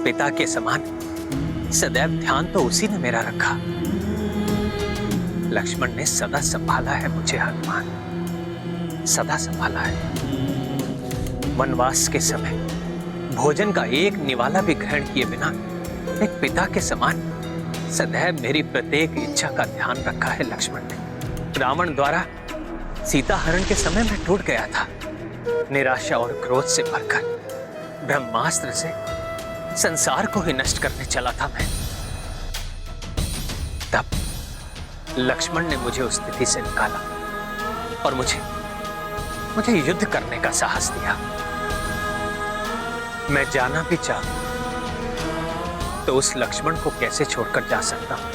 पिता के समान सदैव ध्यान तो उसी ने मेरा रखा। लक्ष्मण ने सदा संभाला है मुझे हनुमान, सदा संभाला है। वनवास के समय भोजन का एक निवाला भी ग्रहण किए बिना एक पिता के समान सदैव मेरी प्रत्येक इच्छा का ध्यान रखा है लक्ष्मण ने। रावण द्वारा सीता हरण के समय मैं टूट गया था। निराशा और क्रोध से भरकर ब्रह्मास्त्र से संसार को ही नष्ट करने चला था मैं। तब लक्ष्मण ने मुझे उस स्थिति से निकाला और मुझे युद्ध करने का साहस दिया। मैं जाना भी चाहूं तो उस लक्ष्मण को कैसे छोड़कर जा सकता हूं,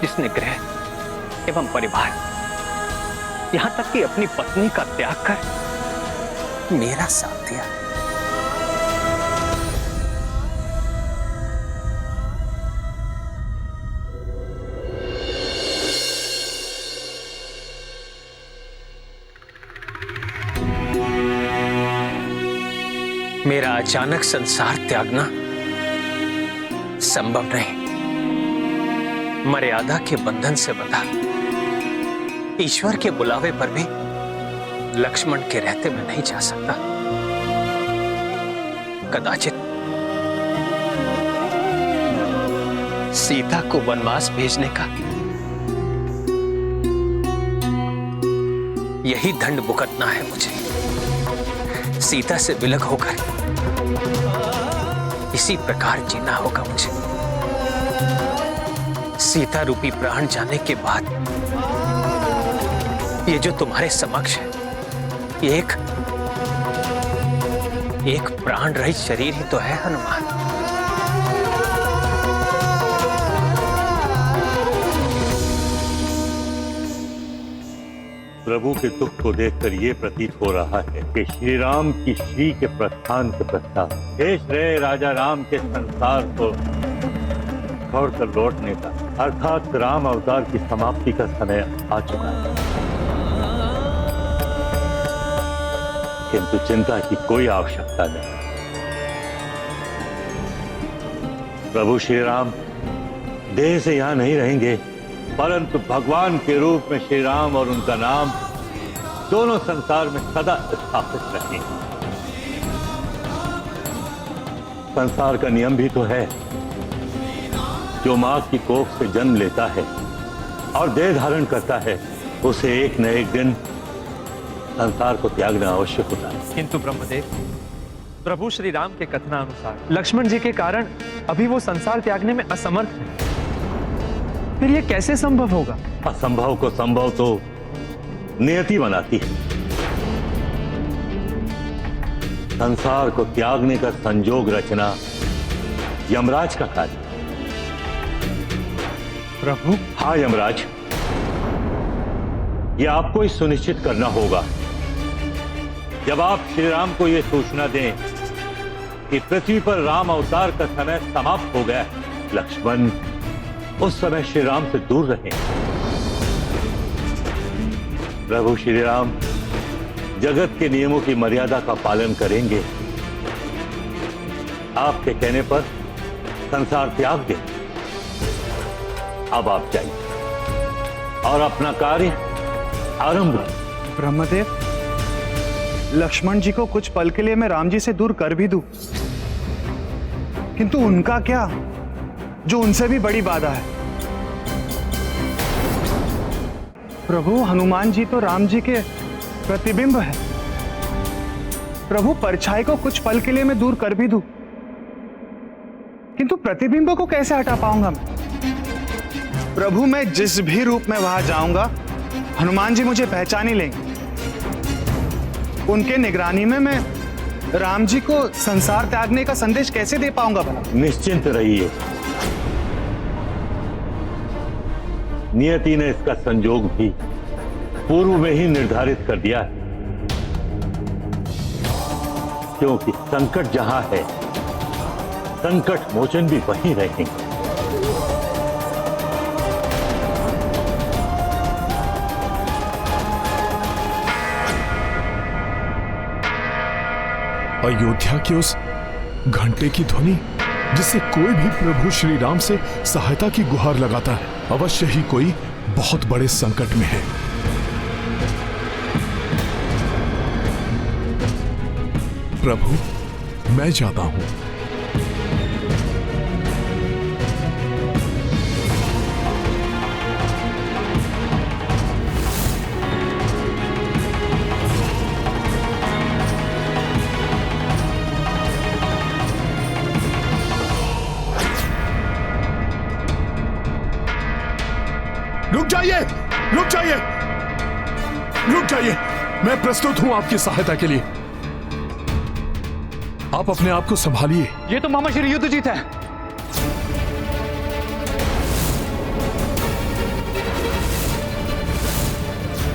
जिसने गृह एवं परिवार, यहां तक कि अपनी पत्नी का त्याग कर मेरा साथ दिया। मेरा अचानक संसार त्यागना संभव नहीं। मर्यादा के बंधन से बंधा, ईश्वर के बुलावे पर भी लक्ष्मण के रहते मैं नहीं जा सकता। कदाचित सीता को वनवास भेजने का यही दंड भुगतना है मुझे। सीता से विलग होकर इसी प्रकार जीना होगा मुझे। सीता रूपी प्राण जाने के बाद ये जो तुम्हारे समक्ष है, ये एक प्राण रहित शरीर ही तो है हनुमान। प्रभु के दुख को देखकर ये प्रतीत हो रहा है कि श्री राम की श्री के प्रस्थान के पश्चात हे श्रेय राजा राम के संसार को छोड़कर लौटने का, अर्थात राम अवतार की समाप्ति का समय आ चुका है। किंतु चिंता की कोई आवश्यकता नहीं। प्रभु श्री राम देह से यहां नहीं रहेंगे, परंतु भगवान के रूप में श्री राम और उनका नाम दोनों संसार में सदा स्थापित रहेंगे। संसार का नियम भी तो है, जो मां की कोख से जन्म लेता है और देह धारण करता है, उसे एक न एक दिन संसार को त्यागना आवश्यक होता है। किंतु ब्रह्मदेव, प्रभु श्री राम के कथनानुसार लक्ष्मण जी के कारण अभी वो संसार त्यागने में असमर्थ है। फिर ये कैसे संभव होगा? असंभव को संभव तो नियति बनाती है। संसार को त्यागने का संजोग रचना यमराज का कार्य। प्रभु? हाँ यमराज, यह आपको ही सुनिश्चित करना होगा। जब आप श्री राम को यह सूचना दें कि पृथ्वी पर राम अवतार का समय समाप्त हो गया है, लक्ष्मण उस समय श्री राम से दूर रहें। प्रभु श्री राम जगत के नियमों की मर्यादा का पालन करेंगे। आपके कहने पर संसार त्याग दें। अब आप जाइए और अपना कार्य आरंभ करें। ब्रह्मदेव, लक्ष्मण जी को कुछ पल के लिए मैं राम जी से दूर कर भी दूं, किंतु उनका क्या, जो उनसे भी बड़ी बाधा है। प्रभु, हनुमान जी तो राम जी के प्रतिबिंब है। प्रभु, परछाई को कुछ पल के लिए मैं दूर कर भी दूं, किंतु प्रतिबिंब को कैसे हटा पाऊंगा मैं? प्रभु, मैं जिस भी रूप में वहां जाऊंगा, हनुमान जी मुझे पहचान ही लेंगे। उनके निगरानी में मैं राम जी को संसार त्यागने का संदेश कैसे दे पाऊंगा भला? निश्चिंत रहिए, नियति ने इसका संयोग भी पूर्व में ही निर्धारित कर दिया है, क्योंकि संकट जहां है, संकट मोचन भी वहीं रहेंगे। अयोध्या के उस घंटे की ध्वनि जिससे कोई भी प्रभु श्री राम से सहायता की गुहार लगाता है, अवश्य ही कोई बहुत बड़े संकट में है। प्रभु, मैं जाता हूं। रुक जाइए, रुक जाइए, रुक जाइए। मैं प्रस्तुत हूं आपकी सहायता के लिए। आप अपने आप को संभालिए। ये तो मामा श्री युद्धजीत है।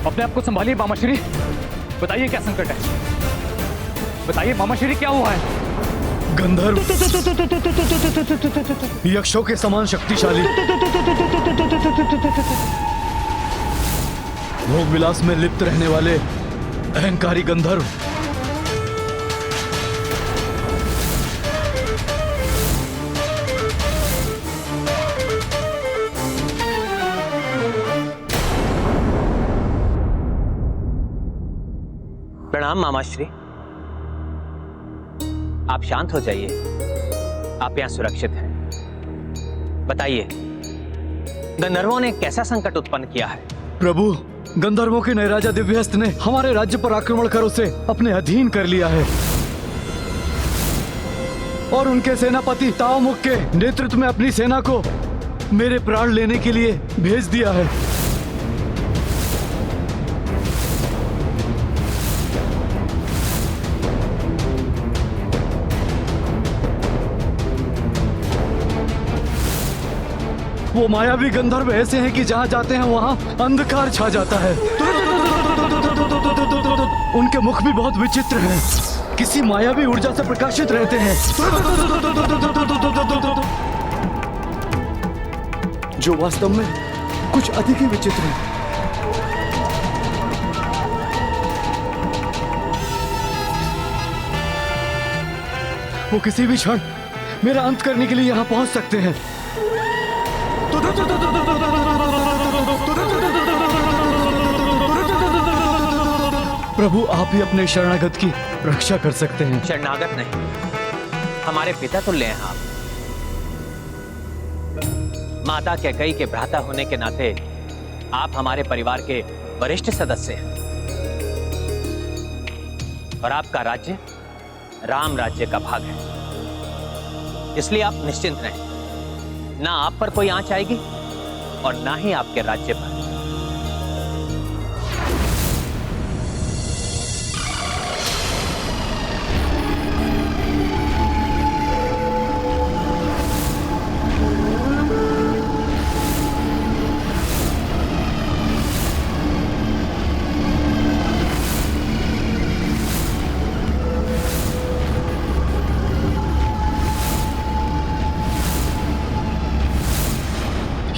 अपने आप को संभालिए मामा श्री। बताइए क्या संकट है, बताइए मामा श्री क्या हुआ है? गंधर्व यक्षों के समान शक्तिशाली, भोग विलास में लिप्त रहने वाले अहंकारी गंधर्व, प्रणाम मामाश्री। आप शांत हो जाइए, आप यहां सुरक्षित हैं। बताइए, गंधर्वों ने कैसा संकट उत्पन्न किया है? प्रभु, गंधर्वों के नयराजा दिव्यहस्त ने हमारे राज्य पर आक्रमण कर उसे अपने अधीन कर लिया है और उनके सेनापति तावमुख के नेतृत्व में अपनी सेना को मेरे प्राण लेने के लिए भेज दिया है। वो मायावी गंधर्व ऐसे हैं कि जहां जाते हैं वहां अंधकार छा जाता है। उनके मुख भी बहुत विचित्र हैं, किसी मायावी ऊर्जा से प्रकाशित रहते हैं, जो वास्तव में कुछ अधिक ही विचित्र है। वो किसी भी क्षण मेरा अंत करने के लिए यहां पहुंच सकते हैं। प्रभु, आप ही अपने शरणागत की रक्षा कर सकते हैं। शरणागत नहीं, हमारे पिता तुल्य हैं आप। माता कैकेयी के भ्राता होने के नाते आप हमारे परिवार के वरिष्ठ सदस्य हैं और आपका राज्य राम राज्य का भाग है, इसलिए आप निश्चिंत रहें। ना आप पर कोई आंच आएगी और ना ही आपके राज्य पर।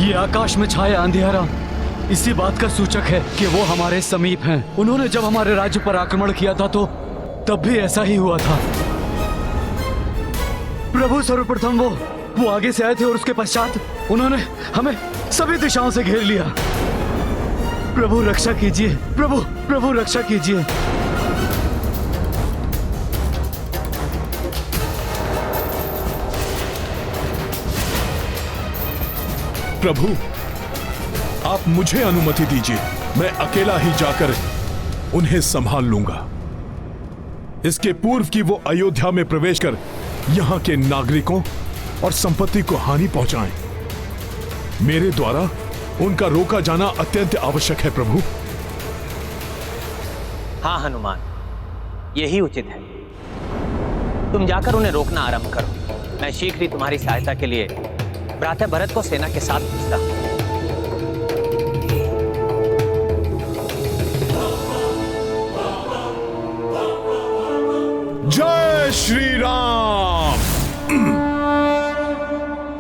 ये आकाश में छाया अंधेरा इसी बात का सूचक है कि वो हमारे समीप हैं। उन्होंने जब हमारे राज्य पर आक्रमण किया था तो तब भी ऐसा ही हुआ था। प्रभु सर्वप्रथम वो आगे से आए थे और उसके पश्चात उन्होंने हमें सभी दिशाओं से घेर लिया। प्रभु रक्षा कीजिए, प्रभु रक्षा कीजिए। प्रभु, आप मुझे अनुमति दीजिए, मैं अकेला ही जाकर उन्हें संभाल लूंगा। इसके पूर्व कि वो अयोध्या में प्रवेश कर यहां के नागरिकों और संपत्ति को हानि पहुंचाएं, मेरे द्वारा उनका रोका जाना अत्यंत आवश्यक है प्रभु। हाँ हनुमान, यही उचित है। तुम जाकर उन्हें रोकना आरंभ करो। मैं शीघ्र ही तुम्हारी सहायता के लिए भ्राता भरत को सेना के साथ भेजता हूं। जय श्री राम।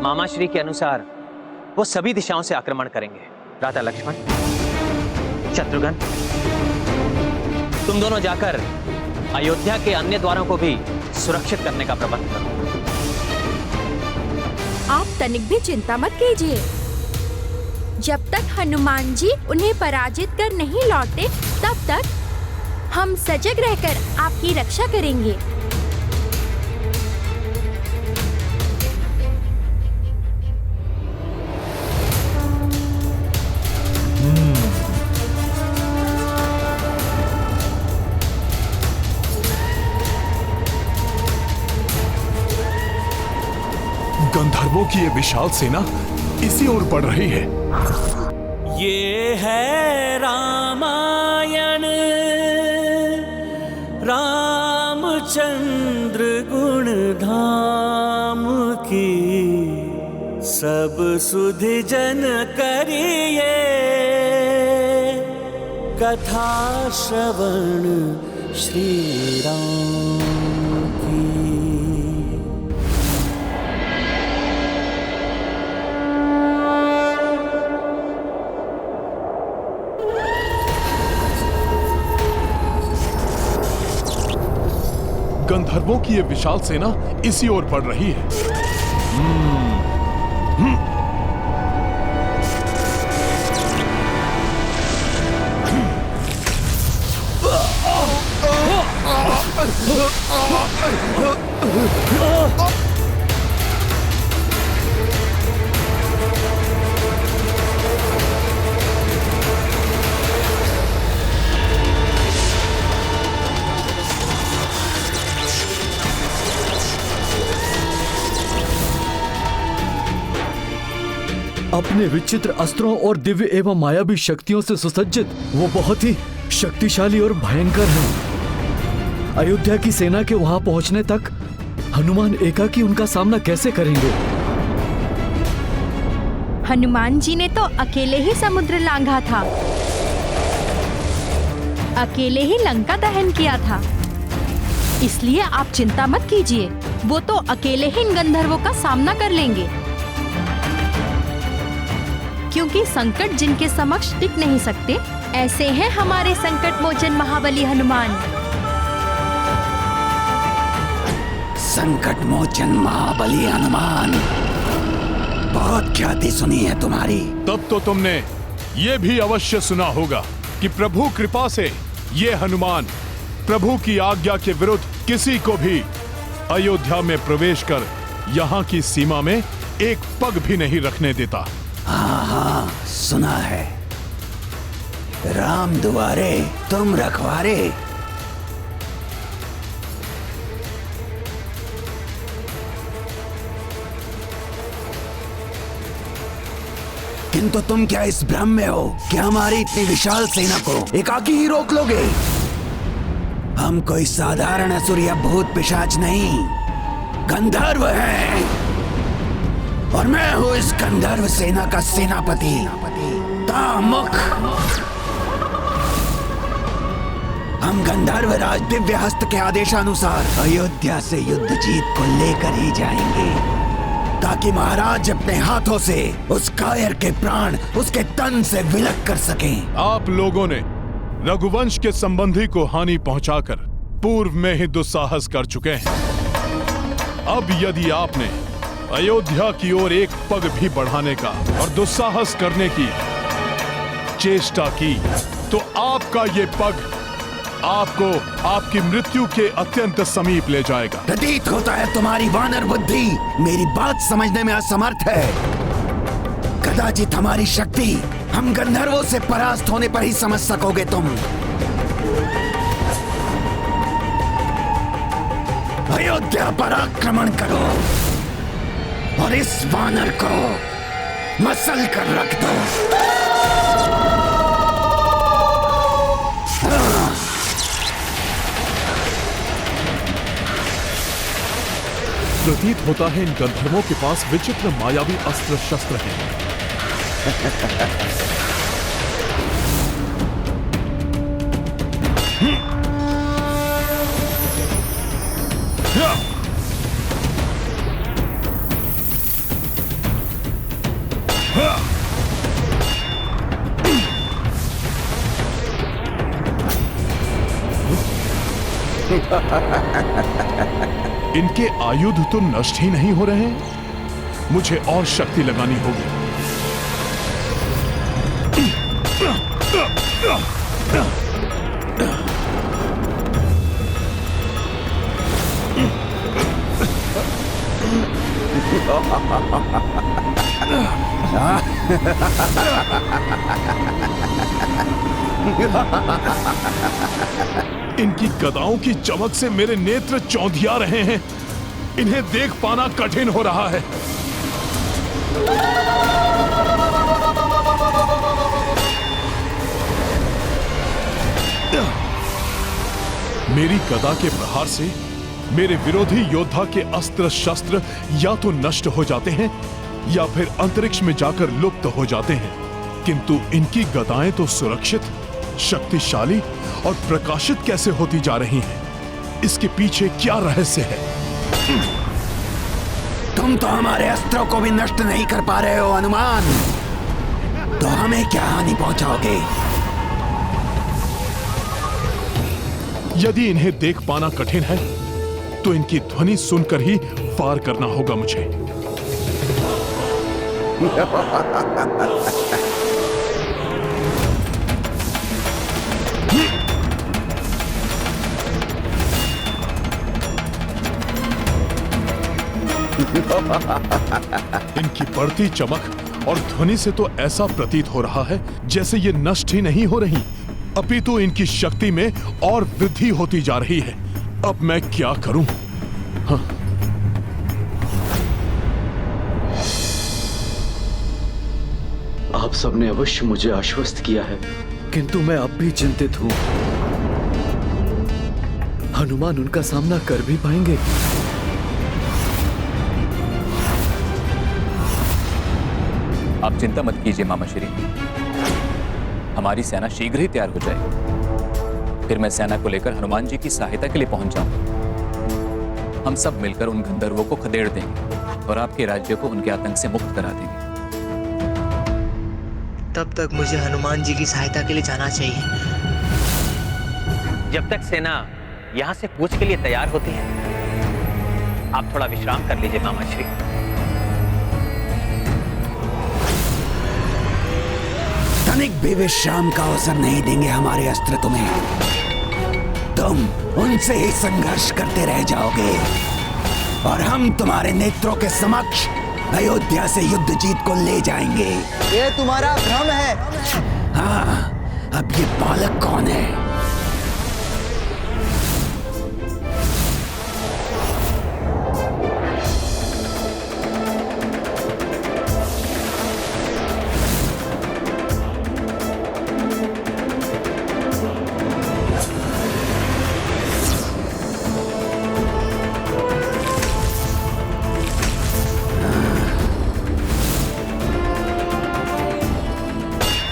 मामा श्री के अनुसार वो सभी दिशाओं से आक्रमण करेंगे। भ्राता लक्ष्मण, शत्रुघ्न, तुम दोनों जाकर अयोध्या के अन्य द्वारों को भी सुरक्षित करने का प्रबंध करो। आप तनिक भी चिंता मत कीजिए। जब तक हनुमान जी उन्हें पराजित कर नहीं लौटे तब तक हम सजग रहकर आपकी रक्षा करेंगे। गंधर्वों की ये विशाल सेना इसी ओर बढ़ रही है। ये है रामायण, रामचंद्र गुण धाम की, सब सुधि जन करिए कथा श्रवण श्री राम की। गंधर्वों की ये विशाल सेना इसी ओर बढ़ रही है। अपने विचित्र अस्त्रों और दिव्य एवं मायावी शक्तियों से सुसज्जित वो बहुत ही शक्तिशाली और भयंकर हैं। अयोध्या की सेना के वहां पहुंचने तक हनुमान एकाकी उनका सामना कैसे करेंगे? हनुमान जी ने तो अकेले ही समुद्र लांघा था, अकेले ही लंका दहन किया था। इसलिए आप चिंता मत कीजिए, वो तो अकेले ही इन गंधर्वों का सामना कर लेंगे। क्योंकि संकट जिनके समक्ष टिक नहीं सकते, ऐसे हैं हमारे संकट मोचन महाबली हनुमान। संकट मोचन महाबली हनुमान, बहुत ख्याति सुनी है तुम्हारी। तब तो तुमने ये भी अवश्य सुना होगा कि प्रभु कृपा से ये हनुमान प्रभु की आज्ञा के विरुद्ध किसी को भी अयोध्या में प्रवेश कर यहाँ की सीमा में एक पग भी नहीं रखने देता। हाँ, सुना है। राम दुआरे तुम रखवारे। किंतु तुम क्या इस भ्रम में हो कि हमारी इतनी विशाल सेना को एकाकी ही रोक लोगे? हम कोई साधारण असुर या भूत पिशाच नहीं, गंधर्व हैं। और मैं हूं इस गंधर्व सेना का सेनापति तामुख। हम गंधर्व राज दिव्य हस्त के आदेशानुसार अयोध्या से युद्ध जीत को लेकर ही जाएंगे। ताकि महाराज अपने हाथों से उस कायर के प्राण उसके तन से विलग कर सकें। आप लोगों ने रघुवंश के संबंधी को हानि पहुंचाकर पूर्व में ही दुस्साहस कर चुके हैं। अब यदि आपने अयोध्या की ओर एक पग भी बढ़ाने का और दुस्साहस करने की चेष्टा की तो आपका ये पग आपको आपकी मृत्यु के अत्यंत समीप ले जाएगा। प्रतीत होता है तुम्हारी वानर बुद्धि मेरी बात समझने में असमर्थ है। कदाचित हमारी शक्ति हम गंधर्वों से परास्त होने पर ही समझ सकोगे तुम। अयोध्या पर आक्रमण करो और इस वानर को मसल कर रख दो। प्रतीत होता है इन गंधर्वों के पास विचित्र मायावी अस्त्र शस्त्र हैं। इनके आयुध तो नष्ट ही नहीं हो रहे हैं। मुझे और शक्ति लगानी होगी। इनकी गदाओं की चमक से मेरे नेत्र चौंधिया रहे हैं। इन्हें देख पाना कठिन हो रहा है। मेरी गदा के प्रहार से मेरे विरोधी योद्धा के अस्त्र शस्त्र या तो नष्ट हो जाते हैं या फिर अंतरिक्ष में जाकर लुप्त हो जाते हैं, किंतु इनकी गदाएं तो सुरक्षित, शक्तिशाली और प्रकाशित कैसे होती जा रही हैं? इसके पीछे क्या रहस्य है? तुम तो हमारे अस्त्रों को भी नष्ट नहीं कर पा रहे हो हनुमान, तो हमें क्या हानि पहुंचाओगे? यदि इन्हें देख पाना कठिन है तो इनकी ध्वनि सुनकर ही वार करना होगा मुझे। इनकी बढ़ती चमक और ध्वनि से तो ऐसा प्रतीत हो रहा है जैसे ये नष्ट ही नहीं हो रही, अपितु इनकी शक्ति में और वृद्धि होती जा रही है। अब मैं क्या करूं? हाँ। आप सबने अवश्य मुझे आश्वस्त किया है, किंतु मैं अब भी चिंतित हूं। हनुमान उनका सामना कर भी पाएंगे? आप चिंता मत कीजिए मामा श्री, हमारी सेना शीघ्र ही तैयार हो जाएगी। फिर मैं सेना को लेकर हनुमान जी की सहायता के लिए पहुंच जाऊंगा। हम सब मिलकर उन गंधर्वों को खदेड़ देंगे और आपके राज्य को उनके आतंक से मुक्त करा देंगे। तब तक मुझे हनुमान जी की सहायता के लिए जाना चाहिए। जब तक सेना यहाँ से कूच के लिए तैयार होती है, आप थोड़ा विश्राम कर लीजिए मामा श्री। तनिक भी विश्राम का अवसर नहीं देंगे हमारे अस्त्र तुम्हें। तुम उनसे ही संघर्ष करते रह जाओगे और हम तुम्हारे नेत्रों के समक्ष अयोध्या से युद्ध जीत को ले जाएंगे। ये तुम्हारा भ्रम है। हाँ, अब ये बालक कौन है?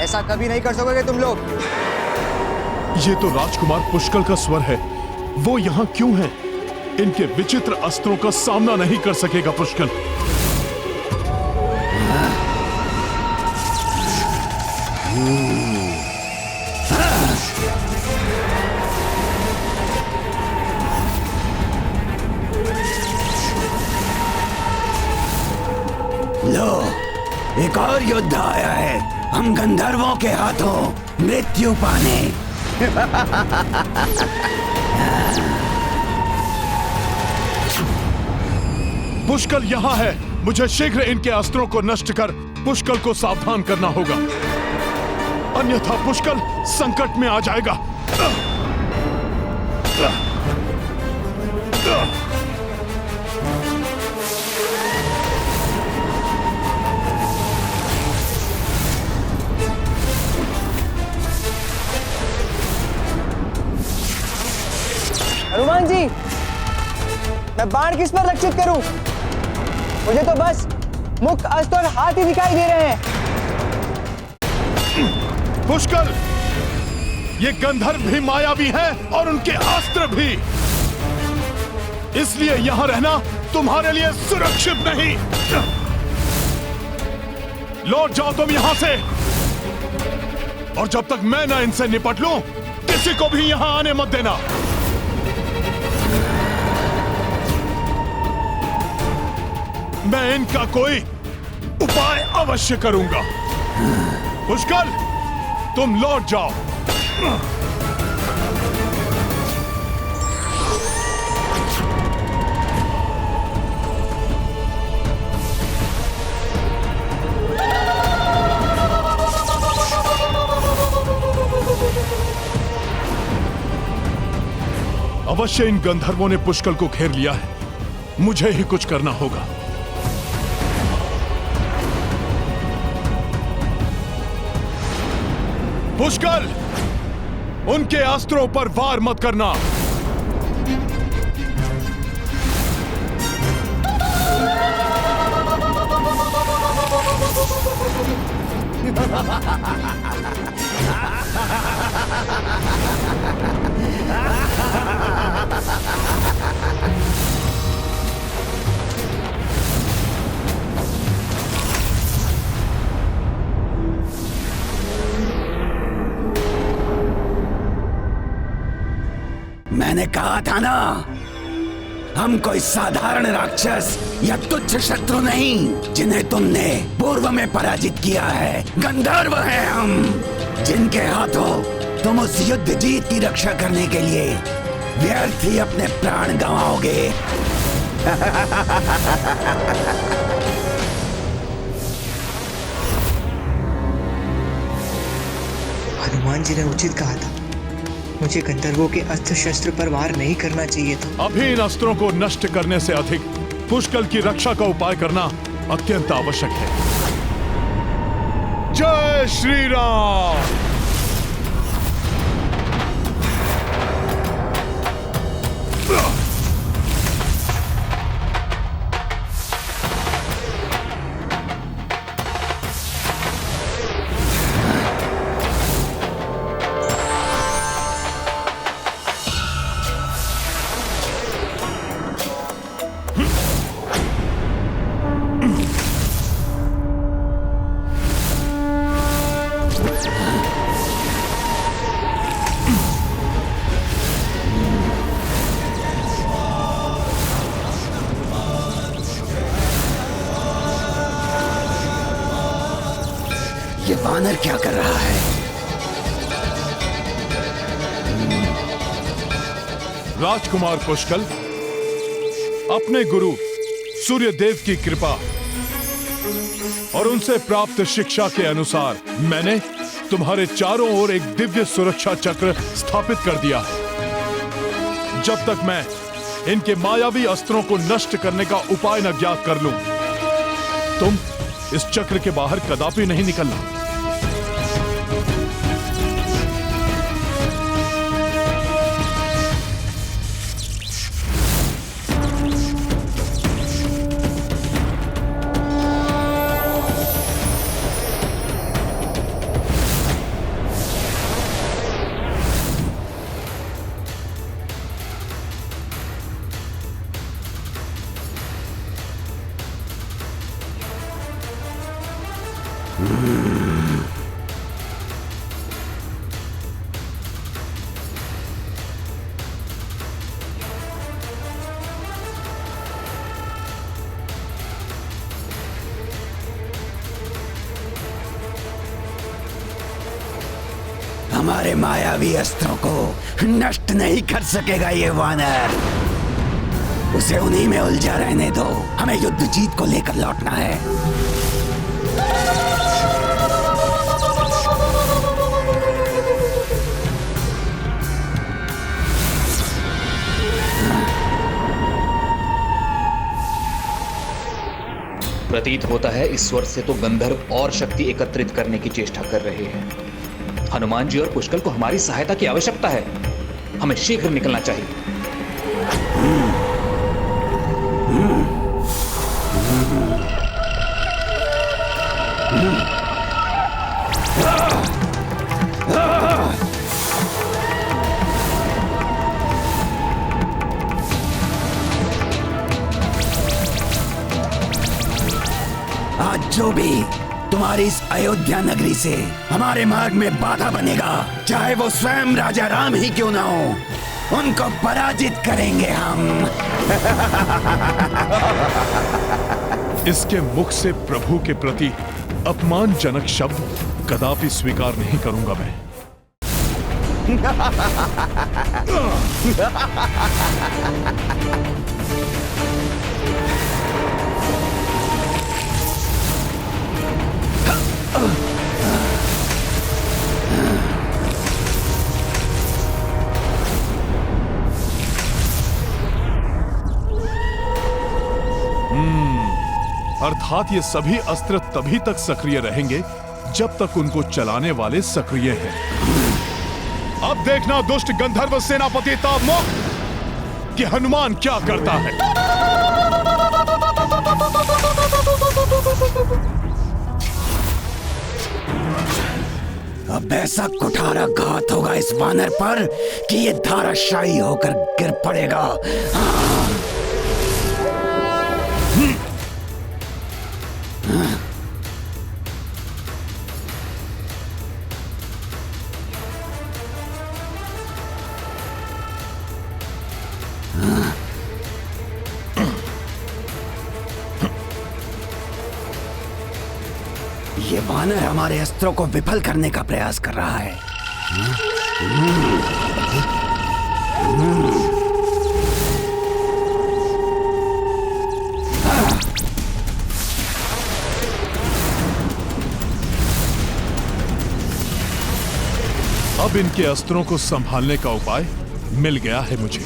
ऐसा कभी नहीं कर सकोगे तुम लोग। ये तो राजकुमार पुष्कल का स्वर है। वो यहाँ क्यों है? इनके विचित्र अस्त्रों का सामना नहीं कर सकेगा पुष्कल। लो, एक और योद्धा आया है हम गंधर्वों के हाथों मृत्यु पाने। पुष्कल यहाँ है। मुझे शीघ्र इनके अस्त्रों को नष्ट कर पुष्कल को सावधान करना होगा, अन्यथा पुष्कल संकट में आ जाएगा। हनुमान जी, मैं बाण किस पर लक्षित करूं? मुझे तो बस मुख, अस्त्र और हाथ ही दिखाई दे रहे हैं। पुष्कल, ये गंधर्व भी मायावी हैं और उनके अस्त्र भी, इसलिए यहां रहना तुम्हारे लिए सुरक्षित नहीं। लौट जाओ तुम यहां से, और जब तक मैं ना इनसे निपट लूं, किसी को भी यहां आने मत देना। मैं इनका कोई उपाय अवश्य करूंगा। पुष्कल, तुम लौट जाओ। अवश्य इन गंधर्वों ने पुष्कल को घेर लिया है। मुझे ही कुछ करना होगा। पुष्कल, उनके अस्त्रों पर वार मत करना। मैंने कहा था ना, हम कोई साधारण राक्षस या तुच्छ शत्रु नहीं जिन्हें तुमने पूर्व में पराजित किया है। गंधर्व हैं हम, जिनके हाथों तुम उस युद्ध जीत की रक्षा करने के लिए व्यर्थ ही अपने प्राण गंवाओगे। हनुमान जी ने उचित कहा था, मुझे गंधर्वों के अस्त्र शस्त्र पर वार नहीं करना चाहिए था। अभी इन अस्त्रों को नष्ट करने से अधिक पुष्कल की रक्षा का उपाय करना अत्यंत आवश्यक है। जय श्री राम। ये वानर क्या कर रहा है? राजकुमार पुष्कल, अपने गुरु सूर्यदेव की कृपा और उनसे प्राप्त शिक्षा के अनुसार मैंने तुम्हारे चारों ओर एक दिव्य सुरक्षा चक्र स्थापित कर दिया है। जब तक मैं इनके मायावी अस्त्रों को नष्ट करने का उपाय न ज्ञात कर लूं, तुम इस चक्र के बाहर कदापि नहीं निकलना। हमारे मायावी अस्त्रों को नष्ट नहीं कर सकेगा ये वानर। उसे उन्हीं में उलझा रहने दो। हमें युद्ध जीत को लेकर लौटना है। प्रतीत होता है इस स्वर से तो गंधर्व और शक्ति एकत्रित करने की चेष्टा कर रहे हैं। हनुमान जी और पुष्कल को हमारी सहायता की आवश्यकता है। हमें शीघ्र निकलना चाहिए। आज जो भी तुम्हारी इस अयोध्या नगरी से हमारे मार्ग में बाधा बनेगा, चाहे वो स्वयं राजा राम ही क्यों ना हो, उनको पराजित करेंगे हम। इसके मुख से प्रभु के प्रति अपमानजनक शब्द कदापि स्वीकार नहीं करूंगा मैं। अर्थात ये सभी अस्त्र तभी तक सक्रिय रहेंगे जब तक उनको चलाने वाले सक्रिय हैं। अब देखना दुष्ट गंधर्व सेनापति तावमुख कि हनुमान क्या करता है। अब ऐसा कुठारा घात होगा इस वानर पर कि ये धाराशायी होकर गिर पड़ेगा। ये वानर हमारे अस्त्रों को विफल करने का प्रयास कर रहा है। अब इनके अस्त्रों को संभालने का उपाय मिल गया है मुझे।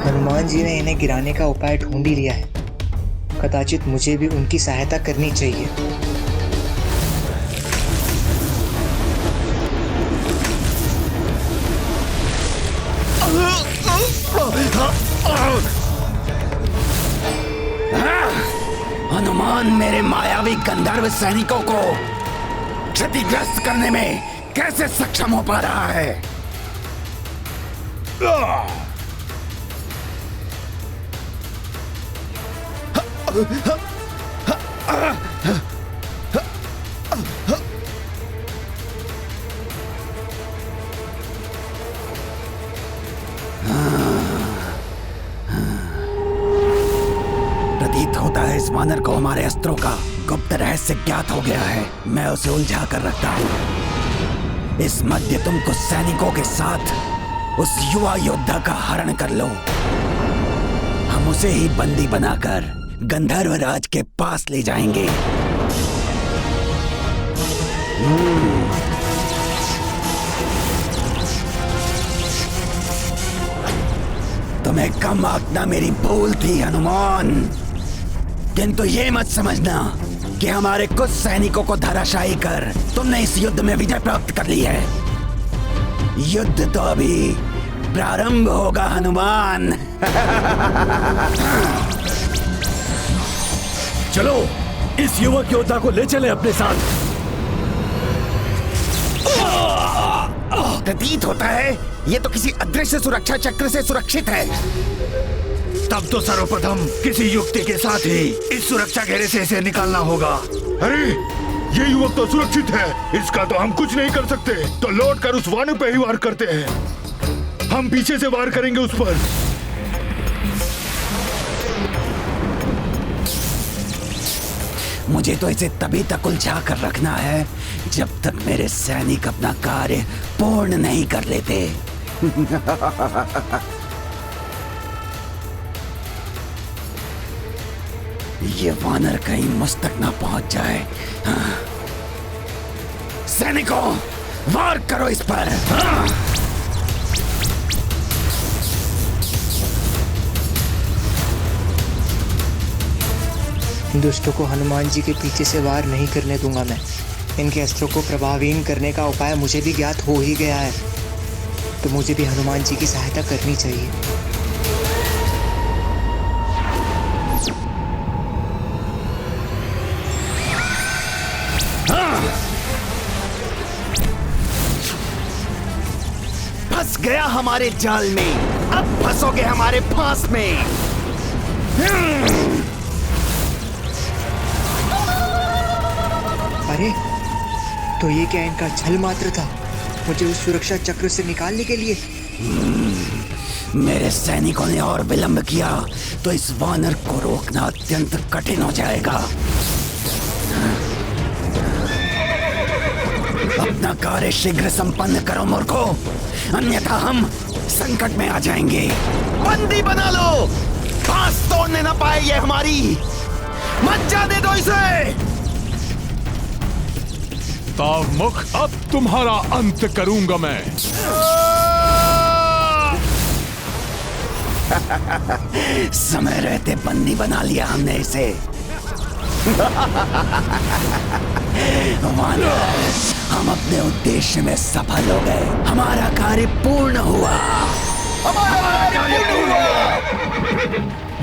हनुमान जी ने इन्हें गिराने का उपाय ढूंढ ही लिया है। कदाचित मुझे भी उनकी सहायता करनी चाहिए। हनुमान मेरे मायावी गंधर्व सैनिकों को क्षतिग्रस्त करने में कैसे सक्षम हो पा रहा है? प्रतीत होता है इस वानर को हमारे अस्त्रों का गुप्त रहस्य ज्ञात हो गया है। मैं उसे उलझा कर रखता हूं। इस मध्य तुम कुछ सैनिकों के साथ उस युवा योद्धा का हरण कर लो। हम उसे ही बंदी बनाकर गंधर्व राज के पास ले जाएंगे। तुम्हें कम आंकना मेरी भूल थी हनुमान, किंतु ये मत समझना कि हमारे कुछ सैनिकों को धराशायी कर तुमने इस युद्ध में विजय प्राप्त कर ली है। युद्ध तो अभी प्रारंभ होगा हनुमान। चलो इस युवक योद्धा को ले चले अपने साथ। प्रतीत होता है ये तो किसी अदृश्य सुरक्षा चक्र से सुरक्षित है। तब तो सर्वप्रथम किसी युक्ति के साथ ही इस सुरक्षा घेरे से इसे निकालना होगा। अरे ये युवक तो सुरक्षित है, इसका तो हम कुछ नहीं कर सकते। तो लौट कर उस वानर पे ही वार करते हैं। हम पीछे से वार करेंगे उस पर। मुझे तो इसे तभी तक उलझा कर रखना है जब तक मेरे सैनिक अपना कार्य पूर्ण नहीं कर लेते। ये वानर कहीं मुझ तक ना पहुंच जाए। हाँ। सैनिकों, वार करो इस पर। हाँ। दुष्टों को हनुमान जी के पीछे से वार नहीं करने दूंगा मैं। इनके अस्त्रों को प्रभावहीन करने का उपाय मुझे भी ज्ञात हो ही गया है, तो मुझे भी हनुमान जी की सहायता करनी चाहिए। फंस गया हमारे जाल में, अब फंसोगे हमारे फांस में। अरे तो ये क्या इनका छल मात्र था, मुझे उस सुरक्षा चक्र से निकालने के लिए? मेरे सैनिकों ने और विलंब किया तो इस वानर को रोकना अत्यंत कठिन हो जाएगा। अपना कार्य शीघ्र संपन्न करो मूर्खों, अन्यथा हम संकट में आ जाएंगे। बंदी बना लो, फांस तोड़ने ना पाए ये हमारी। मत जाने दो इसे। तावमुख, अब तुम्हारा अंत करूंगा मैं। समय रहते बंदी बना लिया हमने इसे। वानर, हम अपने उद्देश्य में सफल हो गए, हमारा कार्य पूर्ण हुआ।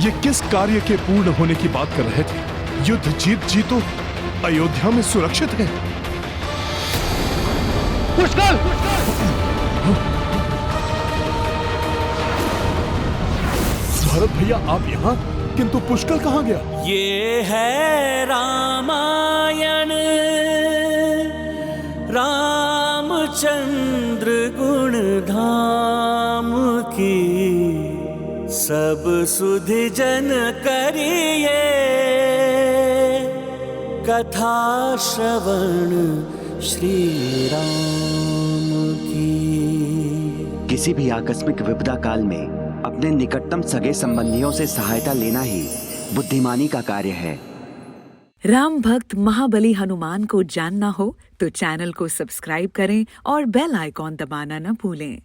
ये किस कार्य के पूर्ण होने की बात कर रहे थे? युद्ध जीत जी तो अयोध्या में सुरक्षित है। पुष्कर! भरत भैया आप यहाँ, किंतु पुष्कर कहाँ गया? ये है रामायण, रामचंद्र गुण धाम की, सब सुधि जन करिए कथा श्रवण श्री राम की। किसी भी आकस्मिक विपदा काल में अपने निकटतम सगे संबंधियों से सहायता लेना ही बुद्धिमानी का कार्य है। राम भक्त महाबली हनुमान को जानना हो तो चैनल को सब्सक्राइब करें और बेल आइकॉन दबाना न भूलें।